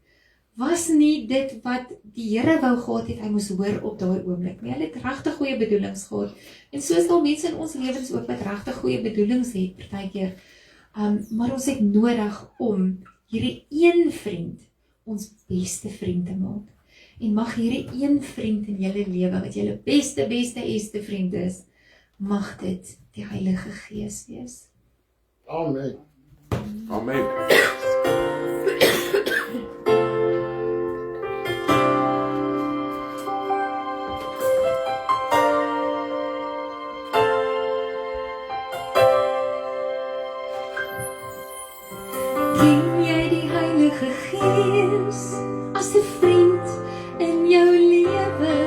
was nie dit wat die Here wou gehad het, hy moes hoor op daai oomblik nie. Hulle het regtig goeie bedoelings gehad. En so is daar mense in ons lewens ook wat regtig goeie bedoelings het, partykeer. Maar ons het nodig om hierdie een vriend, ons beste vriend te maak. En mag hierdie een vriend in julle lewe, wat julle beste vriend is, mag dit die Heilige Gees wees. Amen. Amen. Ken jy die Heilige Gees as 'n vriend in jou lewe?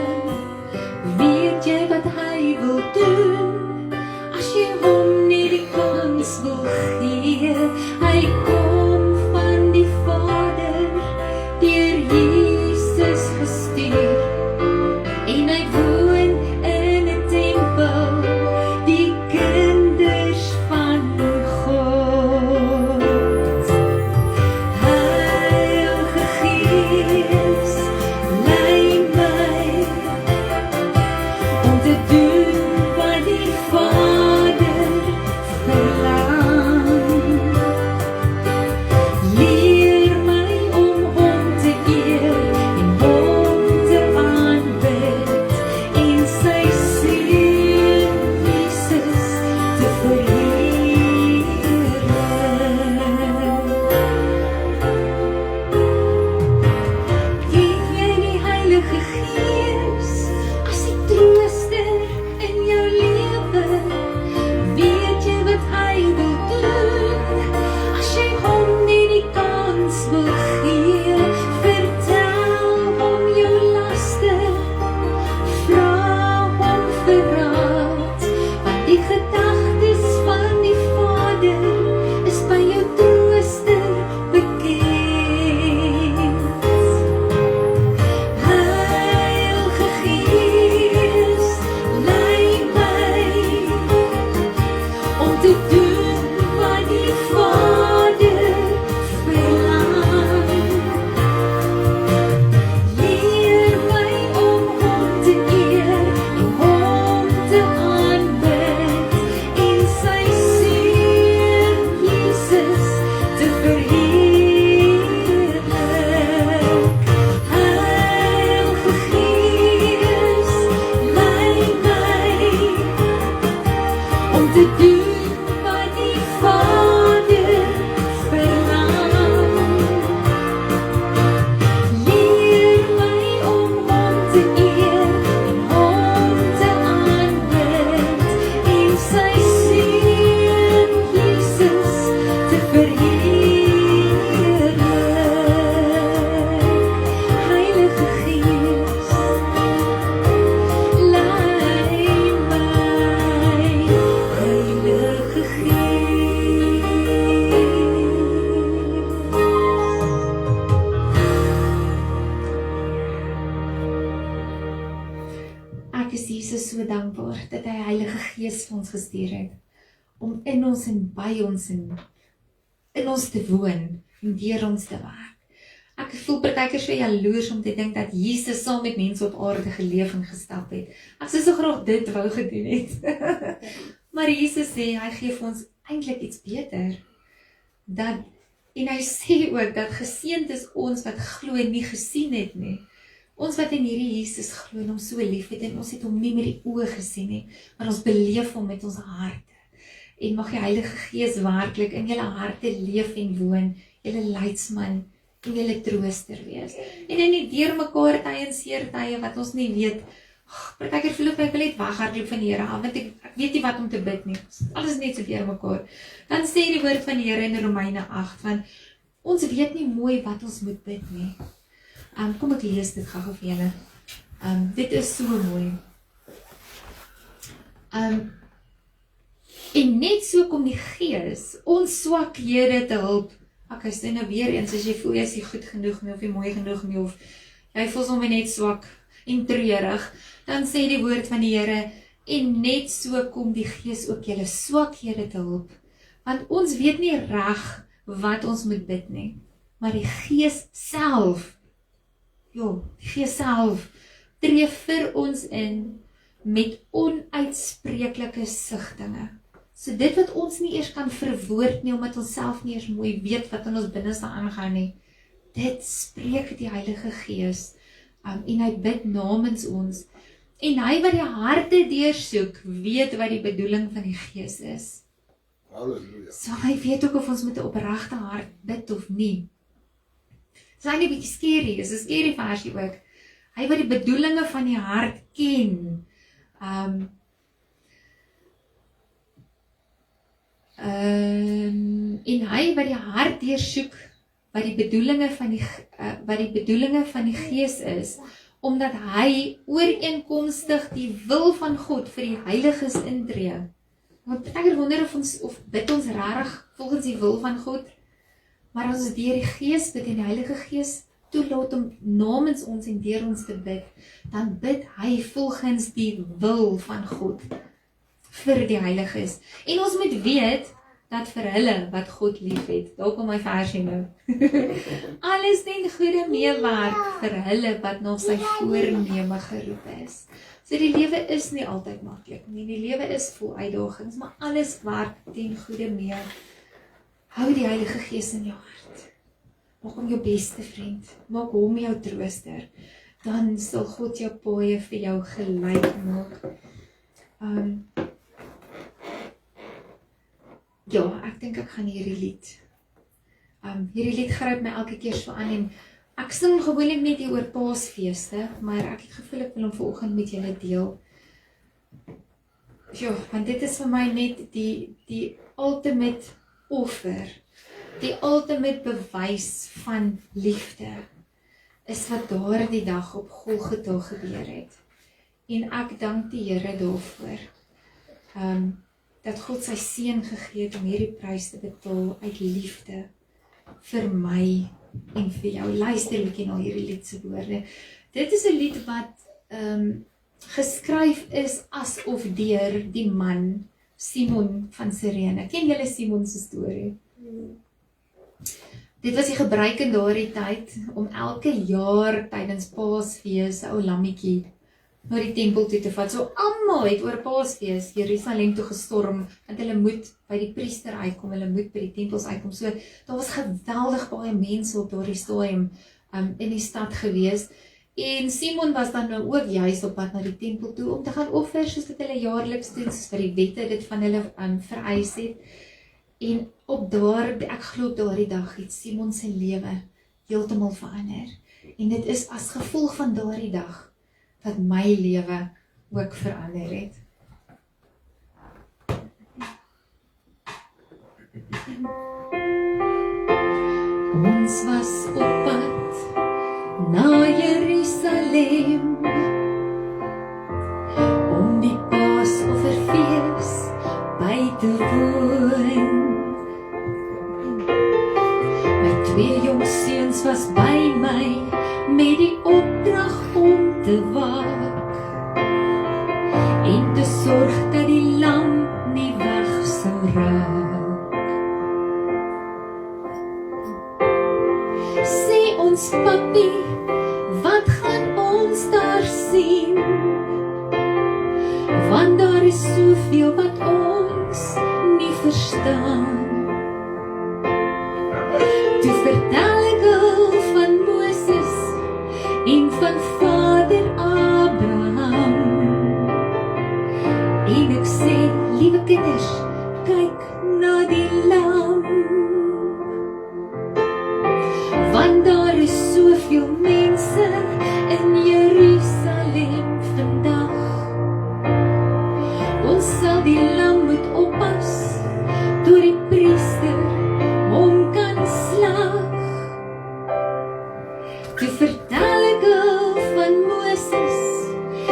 Weet jy wat hy wil doen as jy hom nie die kans wil gee? Hy kom van die Vader deur Jesus gestuur en hy woon in 'n tempel, die kinders van God. Heilige Gees, lei my om te doen wat die Vader verlang. Leer my om hom te eer en hom te aanbid en sy seun Jesus te verheerlik. Ken jy die Heilige Gees as die trooster in jou lewe? Weet jy wat hy wil doen as jy hom nie die kans wil gee? Vertel hom jou laste, vra hom vir raad, want die gedagtes van die Vader is by jou trooster bekend. Heilige Gees, lei my om te doen wat die Vader verlang. Leer my om hom te eer en hom te aanbid en sy seun Jesus te verheerlik. Heilige Gees, lei my om te doen wat die Vader verlang. Leer my om hom te eer en hom te aanbid en sy seun Jesus te verheerlik. Heilige Gees, lei my, Heilige Ek is Jesus so dankbaar dat hy Heilige Gees vir ons gestuur het, om in ons en by ons en in ons te woon en deur ons te werk. Ek voel partykeer so jaloers om te dink dat Jesus saam met mense op aarde geleef en gestap het. Ek sou so graag dit wou gedoen het. Maar Jesus sê, hy gee vir ons eintlik iets beter. En hy sê ook, dat geseënd is ons wat glo en nie gesien het nie. Ons wat in hierdie Jesus glo en hom so lief het, en ons het hom nie met die oë gesien nie, maar ons beleef hom met ons harte. En mag die Heilige Gees werklik in julle harte leef en woon, julle leidsman en julle trooster wees. En in die deurmekaar tye en seer tye wat ons nie weet, partykeer voel ek wil net weghardloop van die Here af, want ek weet nie wat om te bid nie. Alles net so deurmekaar. Dan sê die woord van die Here in Romeine 8, want ons weet nie mooi wat ons moet bid nie. Kom ek lees dit gou vir julle. Dit is so mooi. En net so kom die Gees ons swakhede te hulp. Ek sê nou weer eens, as jy voel jy is nie goed genoeg nie, of jy mooi genoeg nie, of jy voel sommer net swak en treurig, dan sê die woord van die Here, en net so kom die Gees ook julle swakhede te hulp. Want ons weet nie reg wat ons moet bid nie, maar die Gees self, die Gees self, tree vir ons in met onuitspreeklike sigtinge. So dit wat ons nie eers kan verwoord nie, omdat ons self nie eers mooi weet wat in ons binneste aangaan nie, dit spreek die Heilige Gees, en hy bid namens ons, en hy wat die harte deursoek, weet wat die bedoeling van die Gees is. Halleluja. So hy weet ook of ons met 'n opregte hart bid of nie. Dis eintlik 'n bietjie scary, dis 'n scary versie ook. Hy wat die bedoelinge van die hart ken, en hy wat die hart deursoek, wat die bedoelinge van die Gees is, omdat hy ooreenkomstig die wil van God vir die heiliges intree. Want ek wonder of bid ons regtig volgens die wil van God, maar as ons deur die Gees bid en die Heilige Gees toelaat om namens ons en deur ons te bid, dan bid hy volgens die wil van God vir die heiliges. En ons moet weet dat vir hulle wat God lief het, daar kom my versie nou, alles ten goeie meewerk vir hulle wat na sy voorneme geroep is. So die lewe is nie altyd maklik nie, die lewe is vol uitdagings, maar alles werk ten goeie mee. Hou die Heilige Gees in jou hart. Maak hom jou beste vriend, maak hom jou trooster, dan sal God jou paaie vir jou gelyk maak. Ek dink ek gaan hierdie lied gryp my elke keer so aan, en ek sing gewoonlik net hier oor Paasfeeste, maar ek het gevoel ek wil hom vanoggend met julle deel. Want dit is vir my net die ultimate offer, die ultimate bewys van liefde, is wat daardie dag op Golgotha gebeur het. En ek dank die Here daarvoor, dat God sy seun gegee het om hierdie prys te betaal uit liefde vir my en vir jou. Luister liedjie na hierdie lied se woorde. Dit is 'n lied wat geskryf is asof deur die man Simon van Sirene. Ken julle Simon se storie? Dit was die gebruik in daardie tyd om elke jaar tydens Paasfees 'n ou lammetjie na die tempel toe te vat. So almal het oor Paasfees Jerusalem toe gestorm, want hulle moet by die priester uitkom, hulle moet by die tempels uitkom. So daar was geweldig baie mense op daardie stadium in die stad gewees. En Simon was dan nou ook juist op pad na die tempel toe om te gaan offer, soos dit hulle jaarliks doen, soos wat die wette dit van hulle vereis het. En ek glo op daardie dag het Simon se lewe heeltemal verander. En dit is as gevolg van daardie dag dat my lewe ook verander het. Ons was op pad na Jerusalem om die Paasofferfees by te woon. My 2 jong seuns was by my met die opdrag om te waak en te sorg dat die lam nie weg sou raak. Sê ons ons papi, wat gaan ons daar sien? Want daar is soveel wat ons nie verstaan. Toe vertel ek al van Moses en van Vader Abraham. En ek sê, liewe kinders, kyk na die lam. Want daar is soveel mense in Jerusalem vandag. Ons sal die lam moet oppas, door die priester hom kan slag. Toe vertel ek al van Moses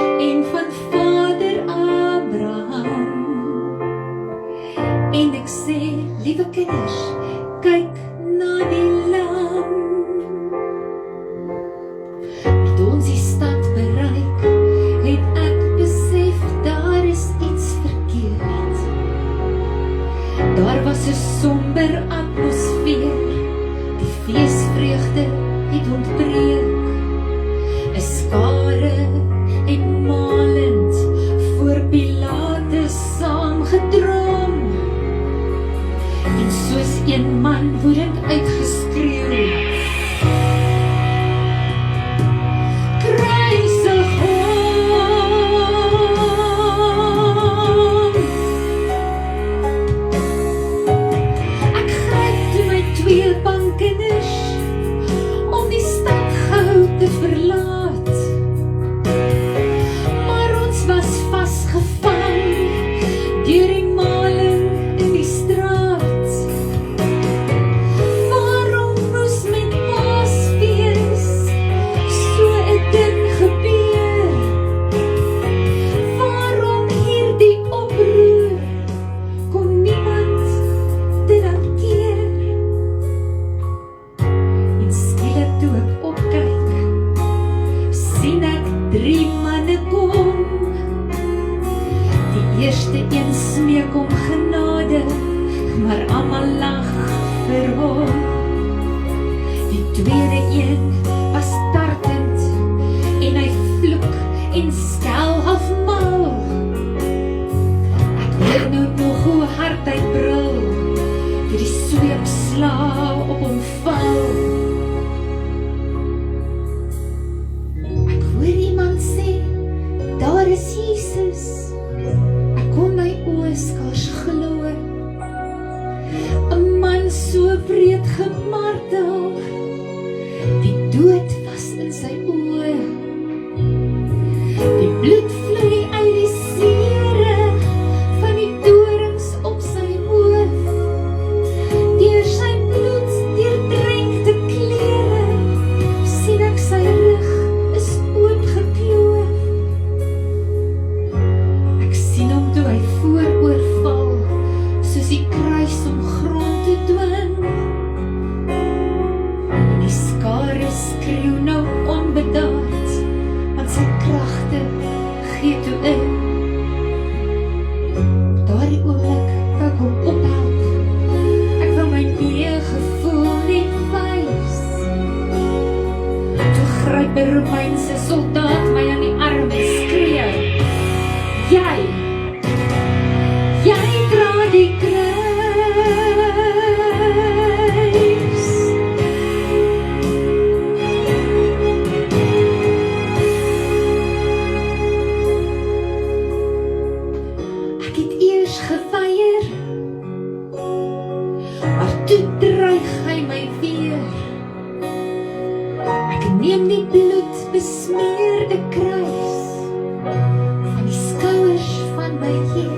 en van Vader Abraham. En ek sê, liewe kinders, kyk na die lam. Toe ons die stad bereik, het ek besef, daar is iets verkeerd. Daar was 'n somber atmosfeer, die feesvreugde het ontbreek. 'n Skare en malend voor Pilatus saamgedrom. En soos een man woedend uitgeskreeu, kruisig hom. Ek gryp toe my 2 bankinders om die stad gou te verlaat. Maar ons was vasgevang deur die maling in die straat. Waarom moes met Paasfees so 'n ding gebeur? Waarom hierdie oproer? Kon niemand dit hanteer? En skielik toe ek opkyk, sien ek 3 manne kom. Die eerste een smeek om genade, maar almal lag vir hom. Die tweede een was tartend en hy vloek en skel half mal. Ek hoor nou nog hoe hard hy brul, toe die sweepslae op hom val. Ek hoor iemand sê, daar is Jesus. Ek kon my oë skaars glo. 'n man so breed gemartel, die dood was in sy oë. Die bloed vloei uit die sere van die dorings op sy hoof. Deur sy bloed deurdrenkte klere sien ek sy rug is oopgekloof. Ek sien hom toe hy vooroorval, soos die kruis om grond te dwing. Die skare skreeu nou onbedaard, want sy kragte gee toe in. Daardie oomblik wou ek hom ophelp. Ek wou my eie gevoel net wys. Toe gryp 'n Romeinse soldaat my aan die arm en skree, Jy dra die kruis. Ek het eers geweier, maar toe dreig hy my weer. Ek neem die bloed besmeerde kruis van die skouers van my Heer.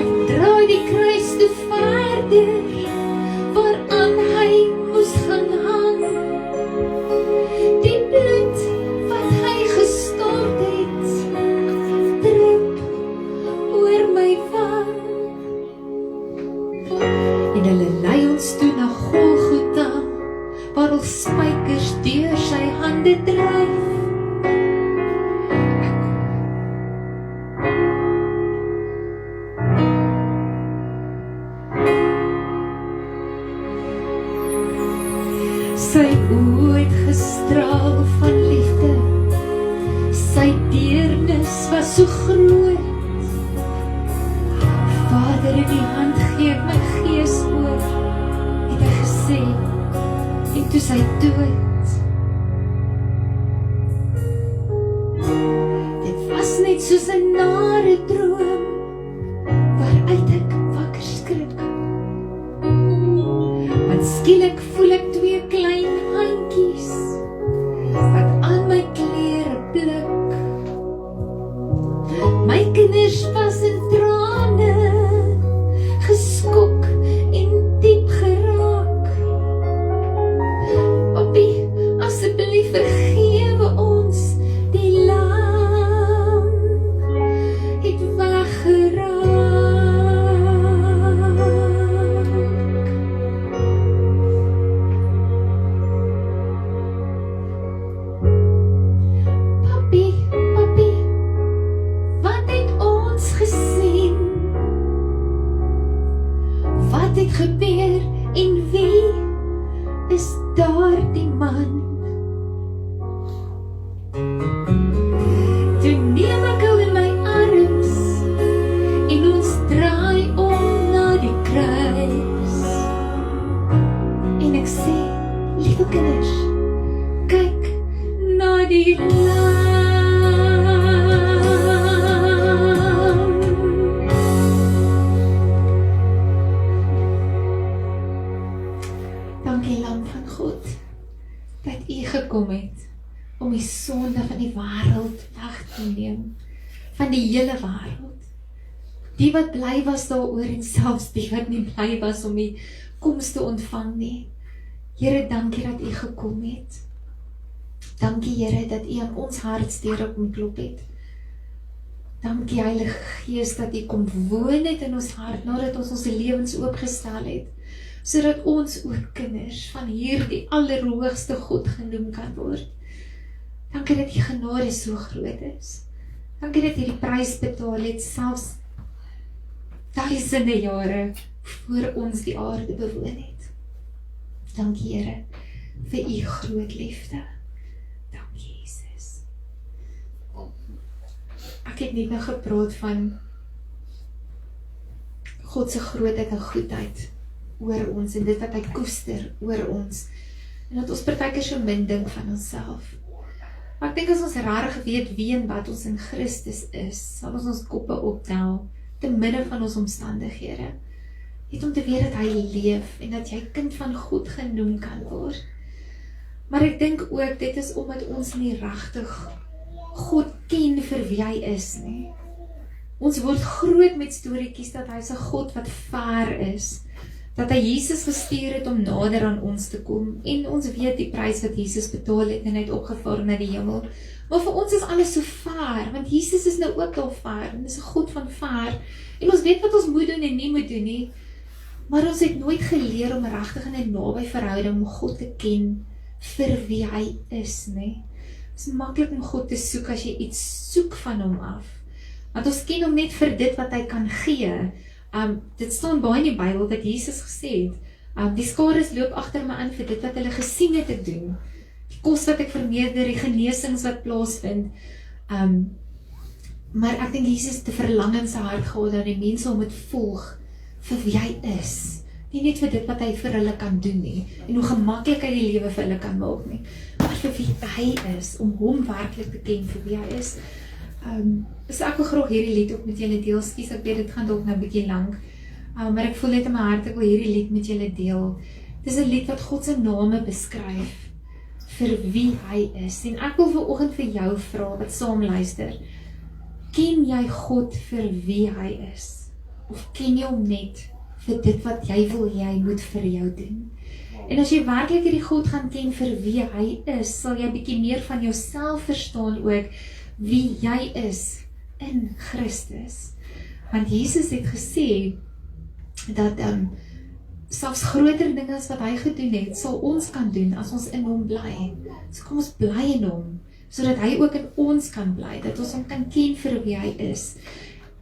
Ek draai die kruis te verder, waaraan hy moes gaan hang. Die bloed wat hy gestort het, drup oor my wang. En hulle lei ons toe na Golgotha, waar al spykers deur sy hande dryf. Sy ooit gestraal van liefde, sy deernis was so groot. Vader, in die hand gee ek my gees oor, het hy gesê, en toe sy dood. Dit was net soos 'n nare droom, waaruit ek wakker skrik. Want skielik voel ek 2 klein handjies, wat aan my klere blik. My kinders was in trane, geskok en diep geraak. Papi, asseblief vergewe ons, die lam het weggeraak. Papi, wat het ons gesien? Wat het gebeur en wie is daardie man? Toe neem ek hom in my arms en ons draai om na die kruis. En ek sê, liewe kinders, kyk na die lam. Dankie lam van God, dat u gekom het om die sonde van die wêreld weg te neem, van die hele wêreld. Die wat bly was daaroor en selfs die wat nie bly was om die koms te ontvang nie. Here, dankie dat u gekom het. Dankie Here dat u aan ons hartsdeure kom klop het. Dankie Heilige Gees dat u kom woon het in ons hart nadat ons ons lewens oopgestel het, sodat ons ook kinders van hierdie allerhoogste God genoem kan word. Dankie dat die genade so groot is. Dankie dat jy die prys betaal het, selfs duisende jare voor ons die aarde bewoon het. Dankie Here vir u groot liefde. Dankie Jesus. Ek het net nou gepraat van God se grootheid en goedheid oor ons en dit wat hy koester oor ons. En dat ons partykeer so min dink van onsself. Maar ek dink as ons regtig weet wie en wat ons in Christus is, sal ons ons koppe optel te midde van ons omstandighede. Net om te weet dat hy leef en dat jy kind van God genoem kan word. Maar ek dink ook dit is omdat ons nie regtig God ken vir wie hy is nie. Ons word groot met storieetjies dat hy is 'n God wat ver is, dat hy Jesus gestuur het om nader aan ons te kom, en ons weet die prys wat Jesus betaal het en hy het opgevaar na die hemel. Maar vir ons is alles so ver, want Jesus is nou ook al ver, en is 'n God van ver, en ons weet wat ons moet doen en nie moet doen nie, maar ons het nooit geleer om regtig in 'n naby verhouding om God te ken vir wie hy is nie. Het is maklik om God te soek as jy iets soek van hom af, want ons ken hom net vir dit wat hy kan gee. Dit staan baie in die Bybel dat Jesus gesê het, die skares loop agter my aan vir dit wat hulle gesien het ek doen, die kos wat ek vermeerder, die genesings wat plaasvind, maar ek dink Jesus het 'n verlang in sy hart gehad dat die mense hom moet volg vir wie hy is, nie net vir dit wat hy vir hulle kan doen nie, en hoe gemaklik hy die lewe vir hulle kan maak nie, maar vir wie hy is, om hom werklik te ken vir wie hy is. So ek wil graag hierdie lied ook met julle deel. Skus, ek weet dit gaan dalk nou 'n bietjie lank, maar ek voel net in my hart ek wil hierdie lied met julle deel. Dis 'n lied wat God se name beskryf vir wie hy is. En ek wil vanoggend vir jou vra wat saam luister. Ken jy God vir wie hy is? Of ken jy hom net vir dit wat jy wil hy moet vir jou doen? En as jy werklik hierdie God gaan ken vir wie hy is, sal jy bietjie meer van jouself verstaan ook wie jy is in Christus. Want Jesus het gesê dat selfs groter dinge as wat hy gedoen het, sal ons kan doen as ons in hom bly. So kom ons bly in hom, sodat hy ook in ons kan bly, dat ons hom kan ken vir wie hy is,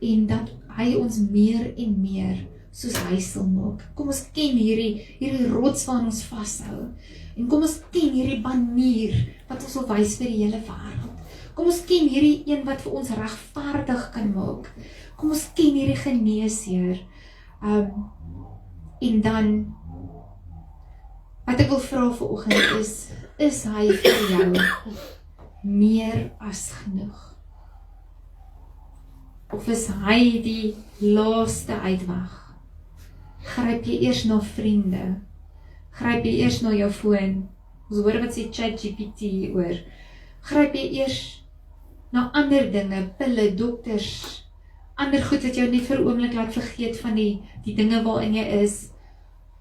en dat hy ons meer en meer soos hy sal maak. Kom ons ken hierdie rots waarin ons vashou. En kom ons ken hierdie banier wat ons wil wys vir die hele wêreld. Kom ons ken hierdie een wat vir ons regverdig kan maak. Kom ons ken hierdie geneesheer. En dan, wat ek wil vra vanoggend is hy vir jou meer as genoeg? Of is hy die laaste uitweg? Gryp jy eers na vriende? Gryp jy eers na jou foon? Ons hoor wat sê ChatGPT oor. Gryp jy eers na ander dinge, pille, dokters, ander goed wat jou net vir 'n oomblik laat vergeet van die dinge waarin jy is?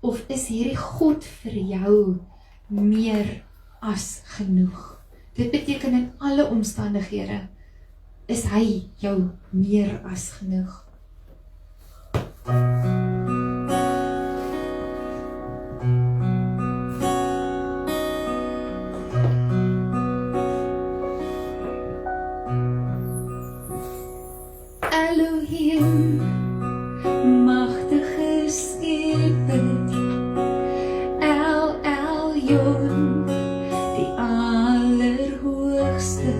Of is hierdie God vir jou meer as genoeg? Dit beteken in alle omstandighede is hy jou meer as genoeg. Elohim, magtige Skepper, El Elyon, die allerhoogste,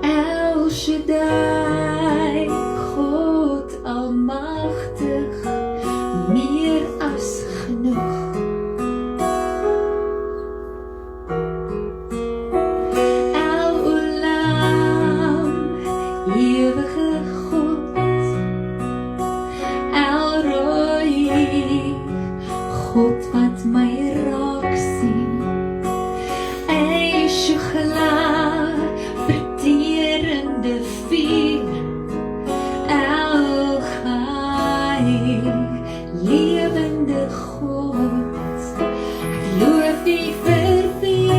El Shaddai, God almagtig, meer as genoeg. El Olam, ewige God, El Roi, God wat my raak sien, Eishugla, verterende vuur, El Gai, lewende God, ek loof U vir wie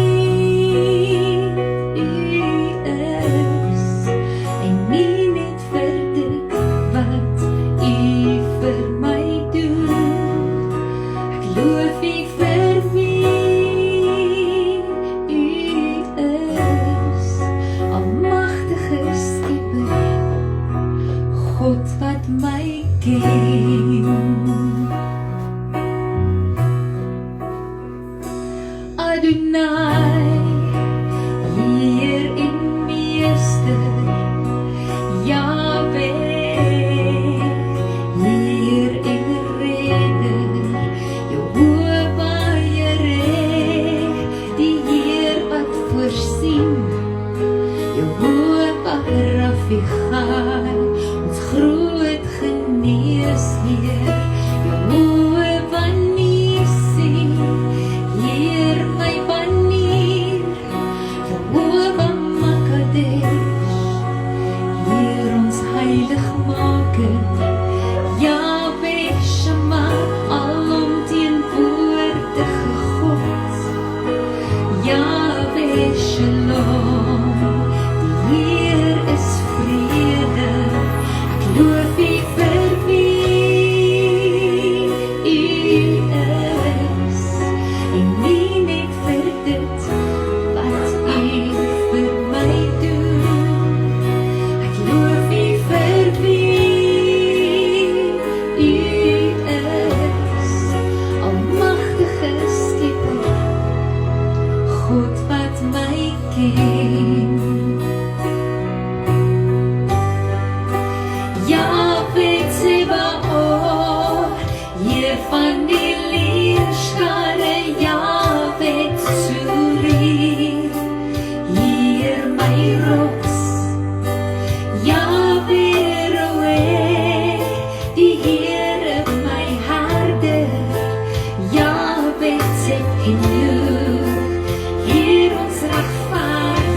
U is, en nie net vir dit wat U vir my doen. Ek loof U vir wie U is, almagtige Skepper, God wat my ken. Adonai, Heer en Meester, Yahweh, Heer en Redder, Jehovah Jireh, die Heer wat voorsien, Jehovah Rafigai, ons groot geneesheer, Jehovah Nissi, Heer my banier, Jehovah Makadesh, Heer ons heiligmaker, Yahweh Shema, alomteenwoordige God, Yahweh Shalom, die Heer is vrede. Ek loof U vir wie U is, en nie net vir dit wat U vir my doen. Ek loof U vir wie U is, almagtige Skepper, God wat my ken. Yahweh Tsebaoth, Heer van die leerskare, Yahweh Tsuri, Heer my rots, Yahweh Roe, die Heere my herder, Yahweh Tsekenu, Heer ons regverdige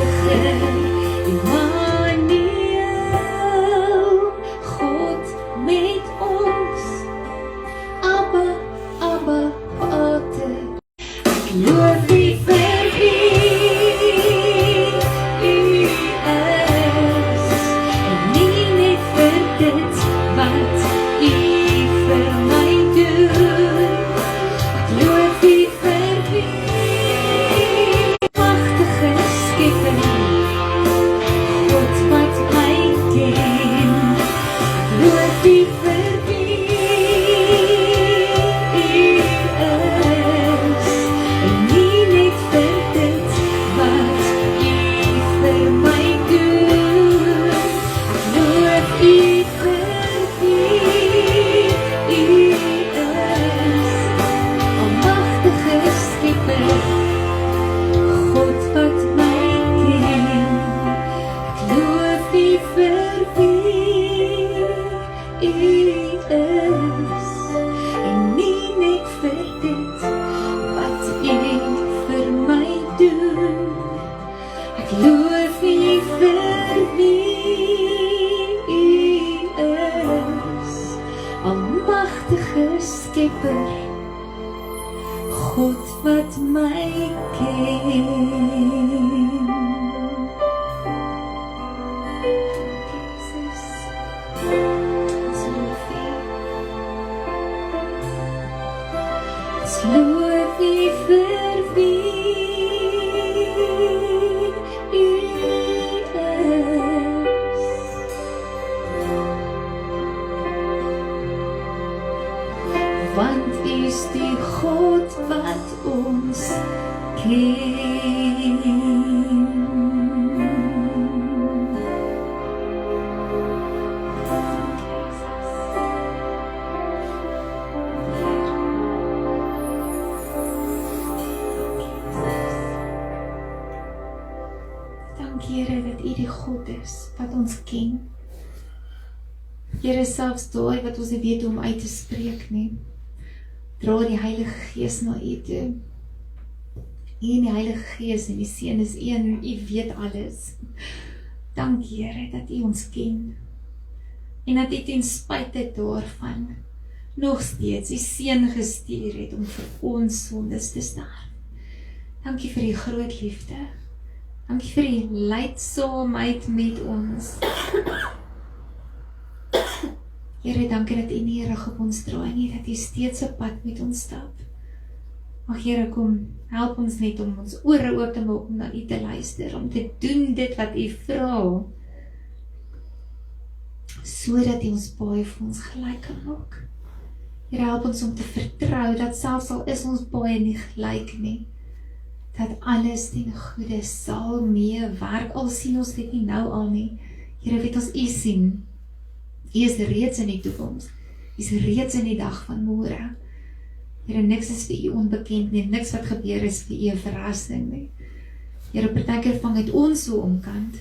God wat my ken. Jesus, ons loof U. Ons loof U vir wie U is. Want U is die God wat ons ken. Dankie Here dat U die God is wat ons ken. Here, selfs daai wat ons nie weet hoe om uit te spreek nie, dra die Heilige Gees na U toe. U en die Heilige Gees en die Seun is een, U weet alles. Dankie Here dat U ons ken. En dat U ten spyte daarvan nog steeds U Seun gestuur het om vir ons sondes te sterf. Dankie vir U groot liefde. Dankie vir U lydsaamheid met ons. Here, dankie dat U nie rug op ons draai nie, dat U steeds 'n pad met ons stap. Mag Here, kom, help ons net om ons ore oop te maak om na U te luister, om te doen dit wat U vra, sodat U ons baie vir ons gelyk kan maak. Here, help ons om te vertrou dat selfs al is ons baie nie gelyk nie, dat alles ten goeie sal meewerk, al sien ons dit nie nou al nie. Here, weet ons U sien. U is reeds in die toekoms. U is reeds in die dag van môre. Here, niks is vir U onbekend nie, niks wat gebeur is vir U 'n verrassing nie. Here, partykeer vang het ons so omkant,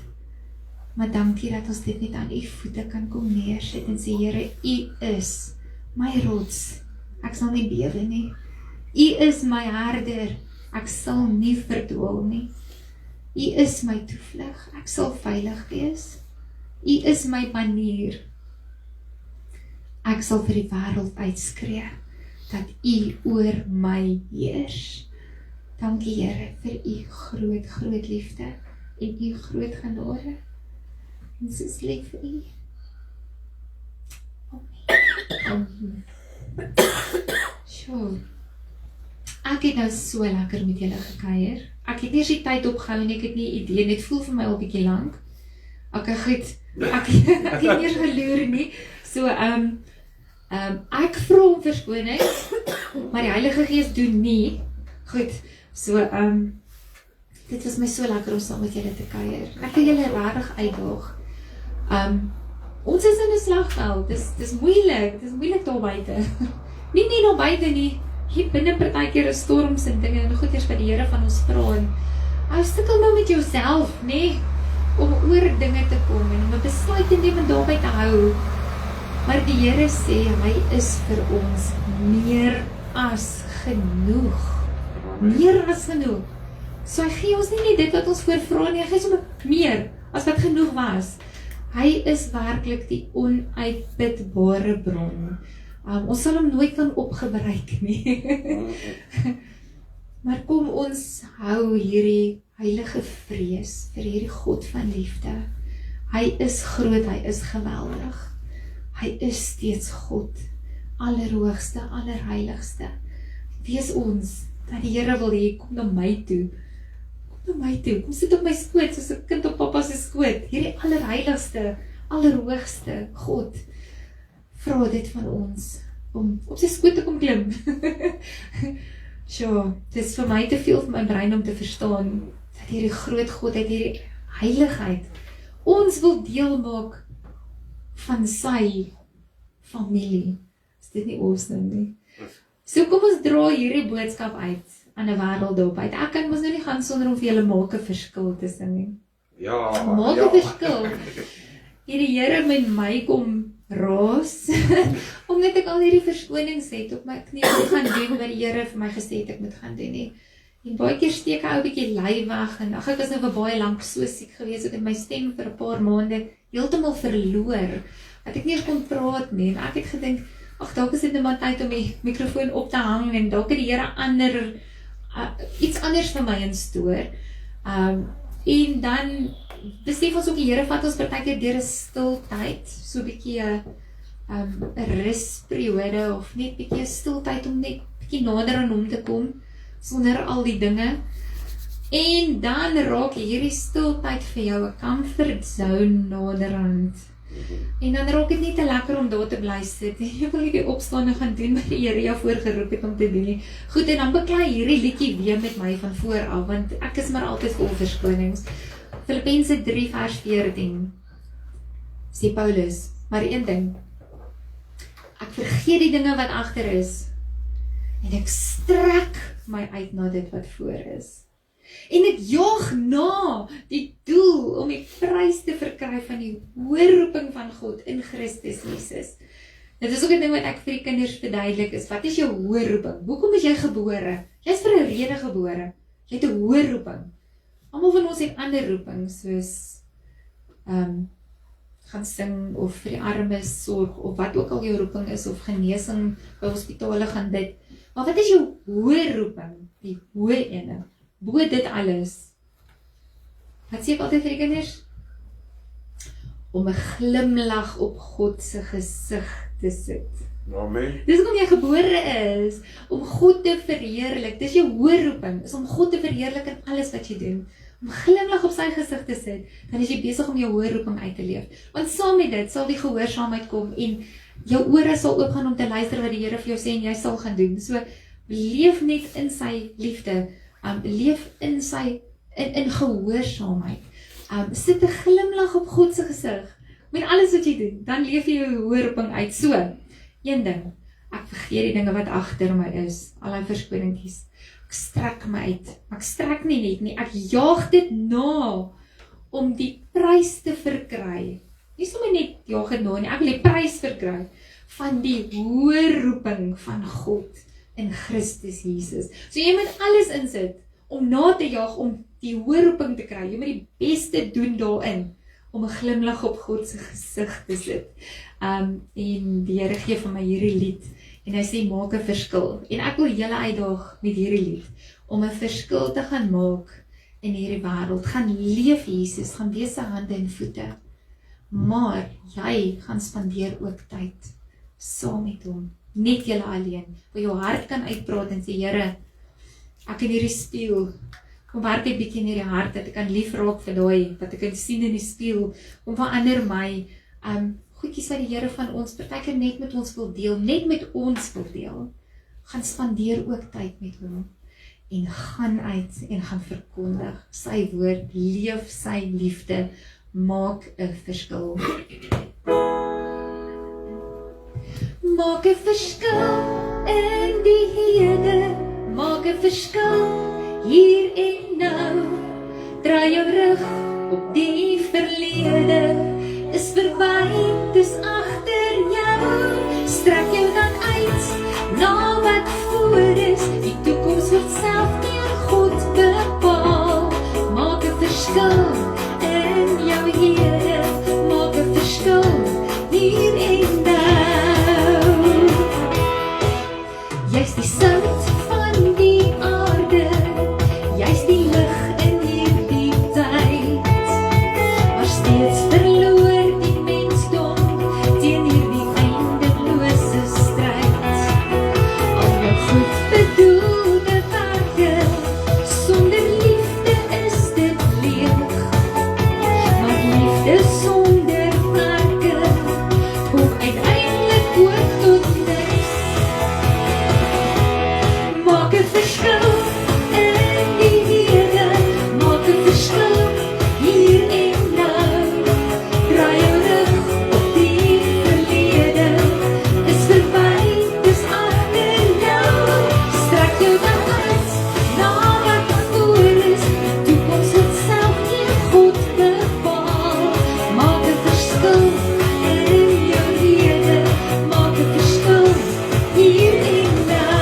maar dankie dat ons dit net aan U voete kan kom neersit en sê, Here, U is my rots, ek sal nie bewe nie. U is my herder, ek sal nie verdwaal nie. U is my toevlug, ek sal veilig wees. U is my banier. Ek sal vir die wêreld uitskree dat U oor my heers. Dankie Here vir U groot, groot liefde en U groot genade. Ons is lief vir U. Amen. Sjoe. Ek het nou so lekker met julle gekuier. Ek het nie eens die tyd opgehou en ek het nie idee, net voel vir my al bietjie lank. Okay, goed. Ek het nie eens geloer nie. So, ek vra om verskoning, maar die Heilige Gees doen nie. Goed, so, dit was my so lekker om saam met julle te kuier. Ek wil julle regtig uitdaag. Ons is in 'n slagveld, dis moeilik daar buite. Nie daar buite nie, hier binne partykeer 'n storms en dinge, en goeders wat die Here van ons vra, en hou sukkel maar met jouself, nê, om oor dinge te kom, en om 'n besluit te neem en daarby te hou. Maar die Here sê, hy is vir ons meer as genoeg. Meer as genoeg. So hy gee ons nie net dit wat ons voorvra nie, hy gee sommer meer as wat genoeg was. Hy is werklik die onuitputbare bron. Ons sal hom nooit kan opgebruik nie. Maar kom ons hou hierdie heilige vrees vir hierdie God van liefde. Hy is groot, hy is geweldig. Hy is steeds God, allerhoogste, allerheiligste. Wees ons, dat die Here wil hê, kom na my toe. Kom na my toe, kom sit op my skoot, soos 'n kind op papa se skoot. Hierdie allerheiligste, allerhoogste God, vra dit van ons, om op sy skoot te kom klim. Sjoe, dit is vir my te veel vir my brein om te verstaan, dat hierdie groot God, het hierdie heiligheid, ons wil deel maak van sy familie. Is dit nie awesome nie? So kom ons dra hierdie boodskap uit aan 'n wêreld op uit. Ek kan mos nou nie gaan sonder om vir julle maak 'n verskil te sing nie. Ja, Maak 'n verskil. Hierdie Here met my kom raas, omdat ek al hierdie verskonings het op my knie gaan doen wat die Here vir my gesê het ek moet gaan doen nie. En baie keer steek ek ou bietjie lui weg en ek was nou vir baie lank so siek gewees, ek het my stem vir 'n paar maande heeltemal verloor, dat ek nie kon praat nie, en ek het gedink, ag dalk is dit net maar tyd om die mikrofoon op te hang en dalk het die Here iets anders vir my in stoor. En dan besef ons ook die Here vat ons partykeer deur 'n stil tyd, so 'n bietjie 'n rusperiode of net bietjie 'n stil tyd om net bietjie nader aan hom te kom sonder al die dinge. En dan raak hierdie stiltyd vir jou 'n comfort zone naderhand. En dan raak dit nie te lekker om daar te bly sit. Jy wil nie opstaan en gaan doen wat die Here jou voorgeroep het om te doen nie. Goed, en dan beklei hierdie liedjie weer met my van voor af, want ek is maar altyd vol verskonings. Filippense 3 vers 14 sê Paulus, maar een ding, ek vergeet die dinge wat agter is en ek strek my uit na dit wat voor is. En ek jaag na die doel om die prys te verkry van die hoë roeping van God in Christus Jesus. Dit is ook 'n ding wat ek vir die kinders verduidelik is, wat is jou hoë roeping? Hoekom is jy gebore? Jy is vir 'n rede gebore. Jy het 'n hoë roeping. Almal van ons het ander roepings, soos gaan sing, of vir die armes sorg, of wat ook al jou roeping is, of genesing by hospitale gaan dit. Maar wat is jou hoë roeping? Die hoë ene. Bo dit alles. Wat sê ek altyd vir die kinders? Om 'n glimlag op God se gesig te sit. Amen. Dis hoekom jy gebore is, om God te verheerlik. Dis jou hoë roeping, is om God te verheerlik in alles wat jy doen. Om glimlag op sy gesig te sit, dan is jy besig om jou hoë roeping uit te leef. Want saam met dit sal die gehoorsaamheid kom en jou ore sal oopgaan om te luister wat die Here vir jou sê en jy sal gaan doen. So leef net in sy liefde. Leef in sy in gehoorsaamheid. Sit 'n glimlag op God se gesig met alles wat jy doen, dan leef jy jou hoë roeping uit. So, een ding, ek vergeet die dinge wat agter my is, al die verskoningetjies. Ek strek my uit. Ek strek nie net nie, ek jaag dit na om die prys te verkry. Nie sommer net jaag dit na nie, ek wil die prys verkry van die hoë roeping van God in Christus Jesus. So jy moet alles insit om na te jaag, om die hoë roeping te kry. Jy moet die beste doen daarin, om 'n glimlag op God se gesig te sit. En die Here gee vir my hierdie lied, en hy sê, maak 'n verskil. En ek wil julle uitdaag met hierdie lied, om 'n verskil te gaan maak in hierdie wêreld. Gaan leef Jesus, gaan wees sy hande en voete. Maar jy gaan spandeer ook tyd saam met hom. Net julle alleen, waar jou hart kan uitpraat en sê, Here, ek in hierdie spieël, kom werk 'n bietjie in hierdie hart, dat ek kan lief raak vir daai, dat ek kan sien in die spieël, kom verander my, goedjies wat die Here van ons, partykeer net met ons wil deel, gaan spandeer ook tyd met hom, en gaan uit, en gaan verkondig sy woord, leef sy liefde, maak 'n verskil. Maak 'n verskil in die hede, maak 'n verskil hier en nou. Draai jou rug op die verlede, is verby, dis agter jou. Strek jou dan uit na wat voor is, die toekoms word self deur God bepaal. Maak 'n verskil in jou hede, maak 'n verskil hier en nou. Jy's die sout van die aarde, jy's die lig in hierdie tyd, maar steeds verloor die mensdom teen hierdie eindelose stryd. Al jou goed bedoelde werke, sonder liefde is dit leeg, maar liefde sonder werke kom uiteindelik ook tot niks. Maak 'n verskil in die hede, maak 'n verskil hier en nou. Draai jou rug op die verlede, is verby, dis agter jou. Strek jou dan uit na wat voor is, die toekoms word self deur God bepaal. Maak 'n verskil in jou hede, maak 'n verskil hier en nou.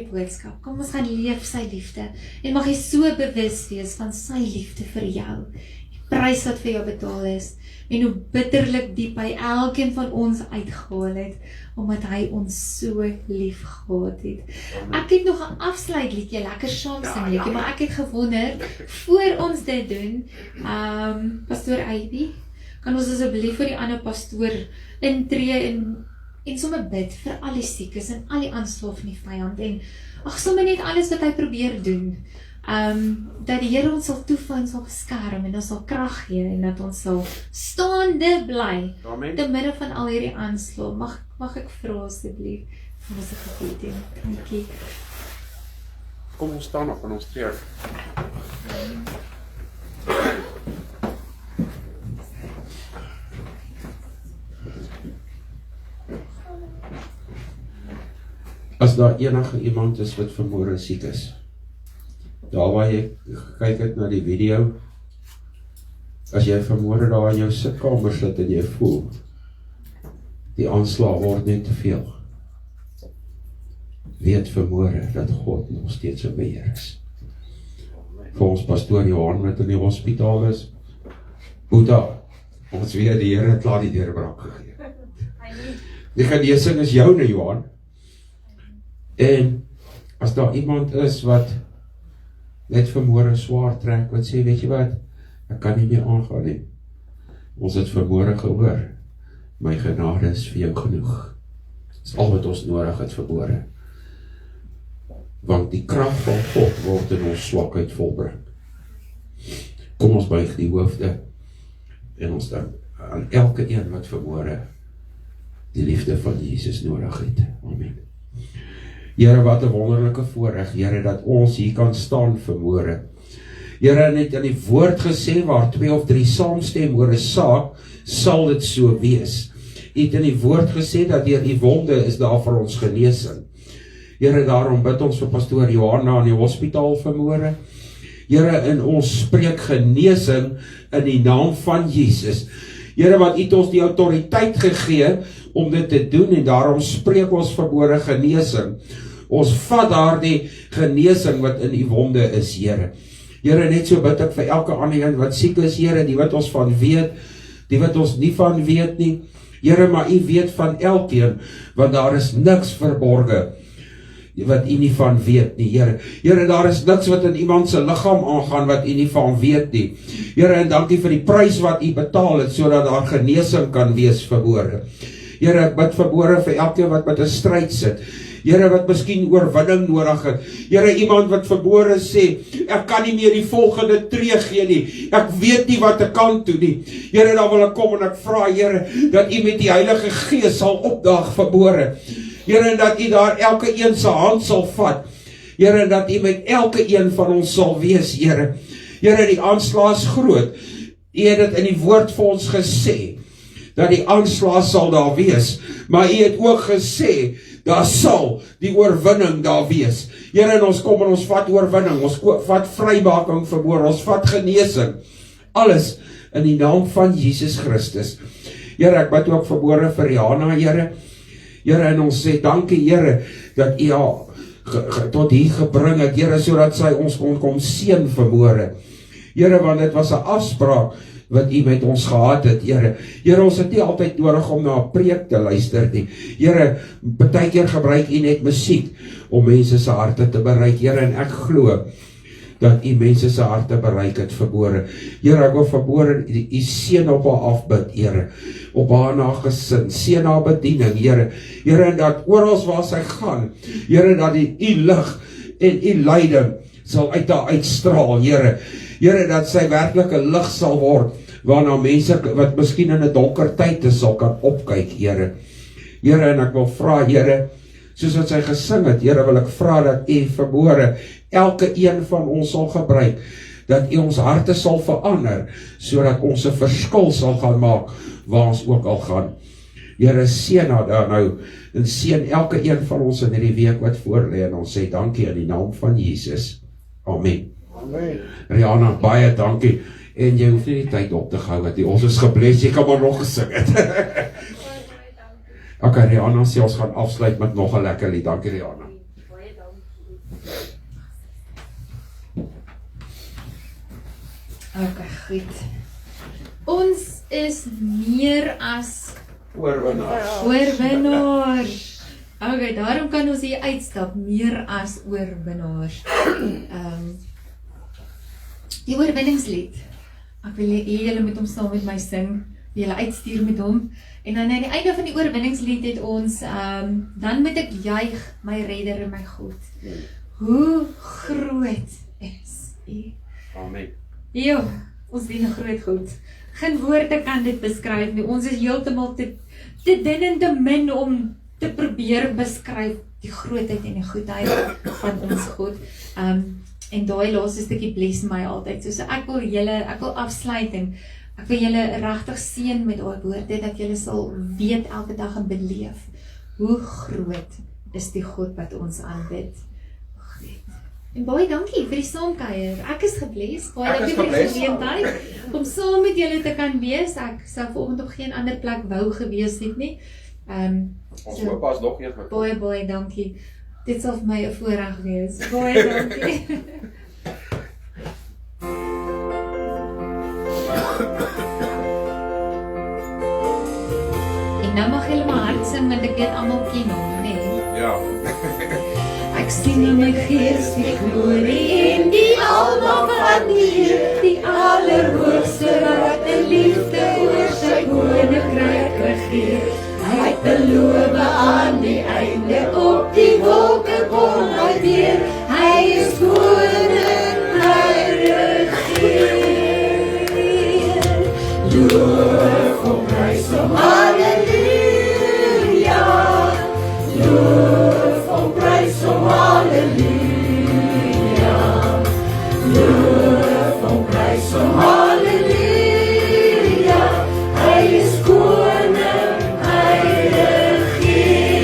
hierdie boodskap. Kom ons gaan leef sy liefde. En mag jy so bewus wees van sy liefde vir jou. Die prys wat vir jou betaal is. En hoe bitterlik diep hy elkeen van ons uitgehaal het, omdat hy ons so lief gehad het. Ek het nog 'n afsluitliedjie, lekker saam sing liedjie, maar ek het gewonder, voor ons dit doen, Pastoor Ivy, kan ons asseblief vir die ander pastoor intree en sommer bid vir al die siekes en al die aanslag van die vyand en sommer net alles wat hy probeer doen. Dat die Here ons sal toeval en sal beskerm en ons sal krag gee en dat ons sal staande bly te midde van al hierdie aanslag. Mag ek vra asseblief vir ons 'n gebed doen. Dankie. Kom ons staan op en ons tree. As daar enige iemand is wat vanmôre siek is, daar waar jy gekyk het na die video, as jy vanmôre daar in jou sitkamer sit en jy voel, die aanslag word net te veel, weet vanmôre dat God nog steeds in beheer is. Vir ons pastoor Johan wat in die hospitaal is, Boeta, ons weet die Here het klaar die deurbraak gegee. Die genesing is joune, Johan. En as daar iemand is wat net vanmôre swaar trek, wat sê, weet jy wat, ek kan nie meer aangaan nie. Ons het vanmôre gehoor, my genade is vir jou genoeg. Dis al wat ons nodig het vanmôre. Want die krag van God word in ons swakheid volbring. Kom ons buig die hoofde en ons dan aan elke een wat vanmôre die liefde van Jesus nodig het. Amen. Here, wat 'n wonderlike voorreg, Here, dat ons hier kan staan vanmôre. Here, net in die woord gesê, waar 2 of 3 saamstem oor 'n saak, sal dit so wees. U het in die woord gesê, dat deur u wonde is daar vir ons genesing. Here, daarom bid ons vir pastoor Johanna in die hospitaal vanmôre. Here, in ons spreek genesing in die naam van Jesus. Here, wat u het ons die autoriteit gegee om dit te doen, en daarom spreek ons vanmôre genesing. Ons vat daardie genesing wat in u wonde is, Here. Here, net so bid ek vir elke ander een wat siek is, Here, die wat ons van weet, die wat ons nie van weet nie. Here, maar u weet van elkeen, want daar is niks verborge wat u nie van weet nie, Here. Here, daar is niks wat in iemand se liggaam aangaan wat u nie van weet nie. Here, en dankie vir die prys wat u betaal het, sodat daar genesing kan wees vanmôre. Here, ek bid vanmôre vir elkeen wat met 'n stryd sit. Here, wat miskien oorwinning nodig het. Here, iemand wat vanmôre sê, ek kan nie meer die volgende tree gee nie. Ek weet nie wat ek kan toe nie. Here, dan wil ek kom en ek vra, Here, dat u met die Heilige Gees sal opdaag vanmôre. Here, en dat u daar elke een se hand sal vat. Here, en dat u met elke een van ons sal wees, Here. Here, die aanslag is groot. U het dit in die woord vir ons gesê, dat die aanslag sal daar wees. Maar u het ook gesê, daar sal die oorwinning daar wees. Here, en ons kom en ons vat oorwinning, ons vat vrymaking vanmôre, ons vat genesing. Alles in die naam van Jesus Christus. Here, ek bid ook vanmôre vir Rihanna, Here. Here, en ons sê dankie, Here, dat u haar tot hier gebring het, Here, sodat sy ons kom seën vanmôre. Here, want dit was 'n afspraak wat u met ons gehad het, Here. Here, ons het nie altyd nodig om na 'n preek te luister nie. Here, partykeer gebruik u net musiek om mense se harte te bereik, Here, en ek glo dat u mense se harte bereik het vanmôre. Here, ek wil vanmôre u seën op haar afbid, Here, op haar na gesin, seën haar bediening, Here. Here, en dat oral waar sy gaan, Here, dat u lig en u leiding sal uit haar uitstraal, Here. Here, dat sy werklik 'n lig sal word, waarna mense wat miskien in 'n donker tyd is, sal kan opkyk, Here. Here, en ek wil vra, Here, soos wat sy gesing het, Here, wil ek vra dat u vanmôre elke een van ons sal gebruik, dat u ons harte sal verander, sodat ons 'n verskil sal gaan maak, waar ons ook al gaan. Here, seën haar daar nou, en seën elke een van ons in hierdie week wat voorlê, en ons sê dankie in die naam van Jesus. Amen. Amen. Rihanna, baie dankie, en jy hoef nie die tyd op te gehou, want ons is gebless, jy kan maar nog gesing het. Okay, Rihanna sê ons gaan afsluit met nog 'n lekker lied. Dankie, Rihanna. Baie dankie. Okay, goed. Ons is meer as Oorwinnaars. oorwinnaars. Okay, daarom kan ons hier uitstap, meer as oorwinnaars. Die oorwinningslied. Ek wil hê julle moet hom saam met my sing, julle uitstuur met hom. En dan aan die einde van die oorwinningslied het ons, dan moet ek juig, my redder en my God. Hoe groot is U? Amen. Jo, ons dien 'n groot God. Geen woorde kan dit beskryf nie. Ons is heeltemal te dun en te min om te probeer beskryf die grootheid en die goedheid van ons God. En daai laaste stukkie bless my altyd. So ek wil afsluit en ek wil julle regtig seën met daai woorde dat julle sal weet elke dag en beleef hoe groot is die God wat ons aanbid. En baie dankie vir die saamkuier. Ek is gebless. Baie dankie vir die geleentheid om saam met julle te kan wees. Ek sou vanoggend op geen ander plek wou gewees het nie. Ons hoop as nog eers met Baie dankie. Dit sal vir my 'n voorreg wees. Baie dankie. En nou mag julle maar hard sing want ek weet almal ken hom, nee. Ja. Ek sien in my gees die glorie en die almacht van die Heer, die allerhoogste wat in liefde oor sy koninkryk regeer. Hy het beloof aan die einde op die wolke kom hy weer. Hy is koning, hy regeer. Loof hom, prys hom, halleluja. Loof hom, prys hom, halleluja. Loof hom, prys hom, halleluja. Hy is koning, hy regeer.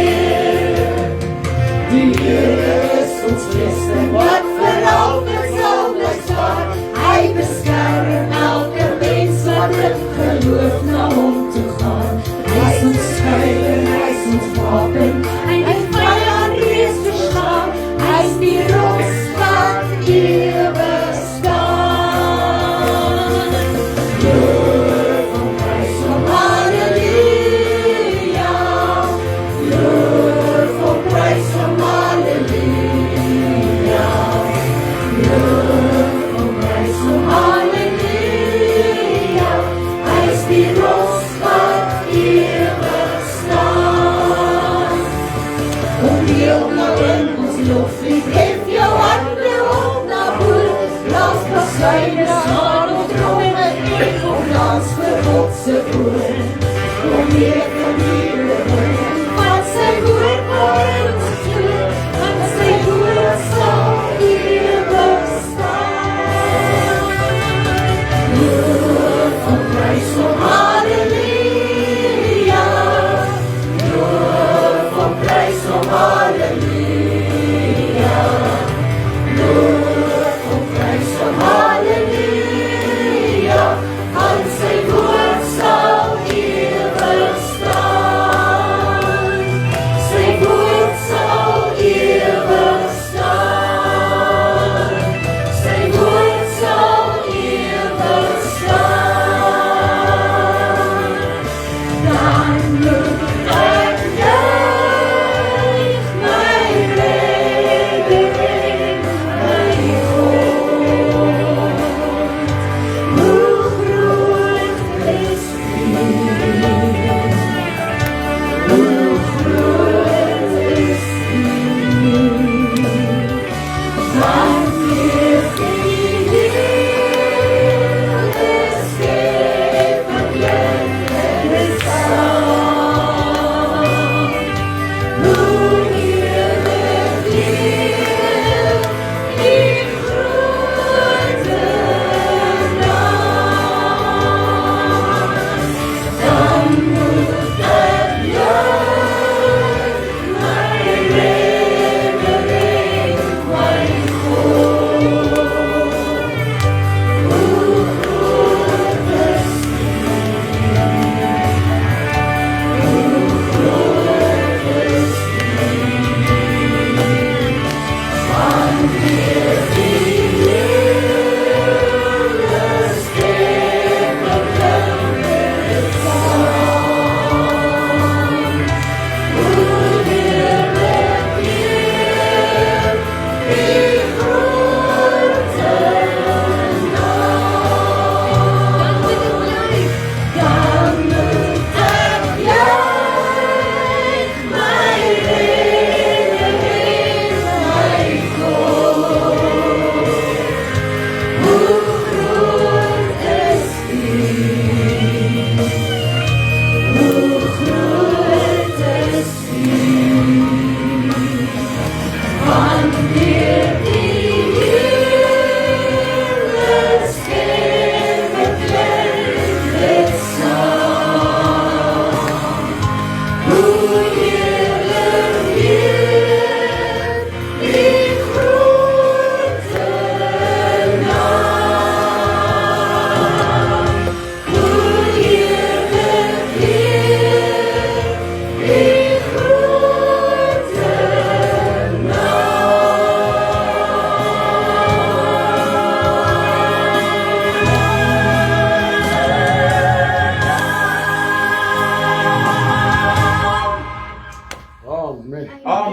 Die Here is ons vesting wat vir altyd sal bly staan. Hy beskerm elke mens wat in geloof na hom toe gaan. Hy is ons skuil en hy is ons wapen. Hy het vyand reeds verslaan. Hy is die rots wat ewig staan. Loof hom, prys hom, halleluja. Loof hom, prys hom, halleluja. Loof hom, prys hom, halleluja. Hy is die rots wat ewig staan. Kom deel nou in ons loflied, hef jou hande op na bo. Blaas kasyne, slaan op tromme en kom dans vir God se woord. Kom leef in die woord, wat sy woord voor ons glo, want sy woord sal ewig staan. Loof hom, prys hom, halleluja. Loof hom, prys hom, halleluja. Loof hom, prys hom, halleluja. Aan sy woord sal ewig staan.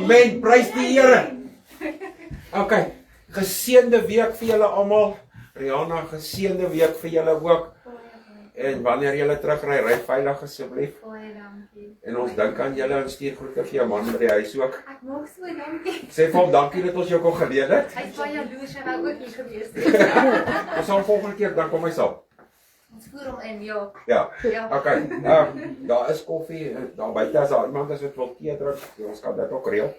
Amen, prys die Here. Okay, geseënde week vir julle almal. Rihanna, geseënde week vir julle ook. En wanneer julle terugry, ry veilig asseblief. Baie dankie. En ons dink aan julle en stuur groete vir jou man by die huis ook. Ek maak so dankie. Sê vir hom dankie dat ons jou kon geleen het. Hy is baie jaloers, hy wou ook hier gewees het. Ons sal volgende keer dan kom hy sal. Ons voer hom in, ja. Ja. Ja. Okay. Daar is koffie daar buite as daar iemand is wat wil tee drink. Ons kan dit ook reël.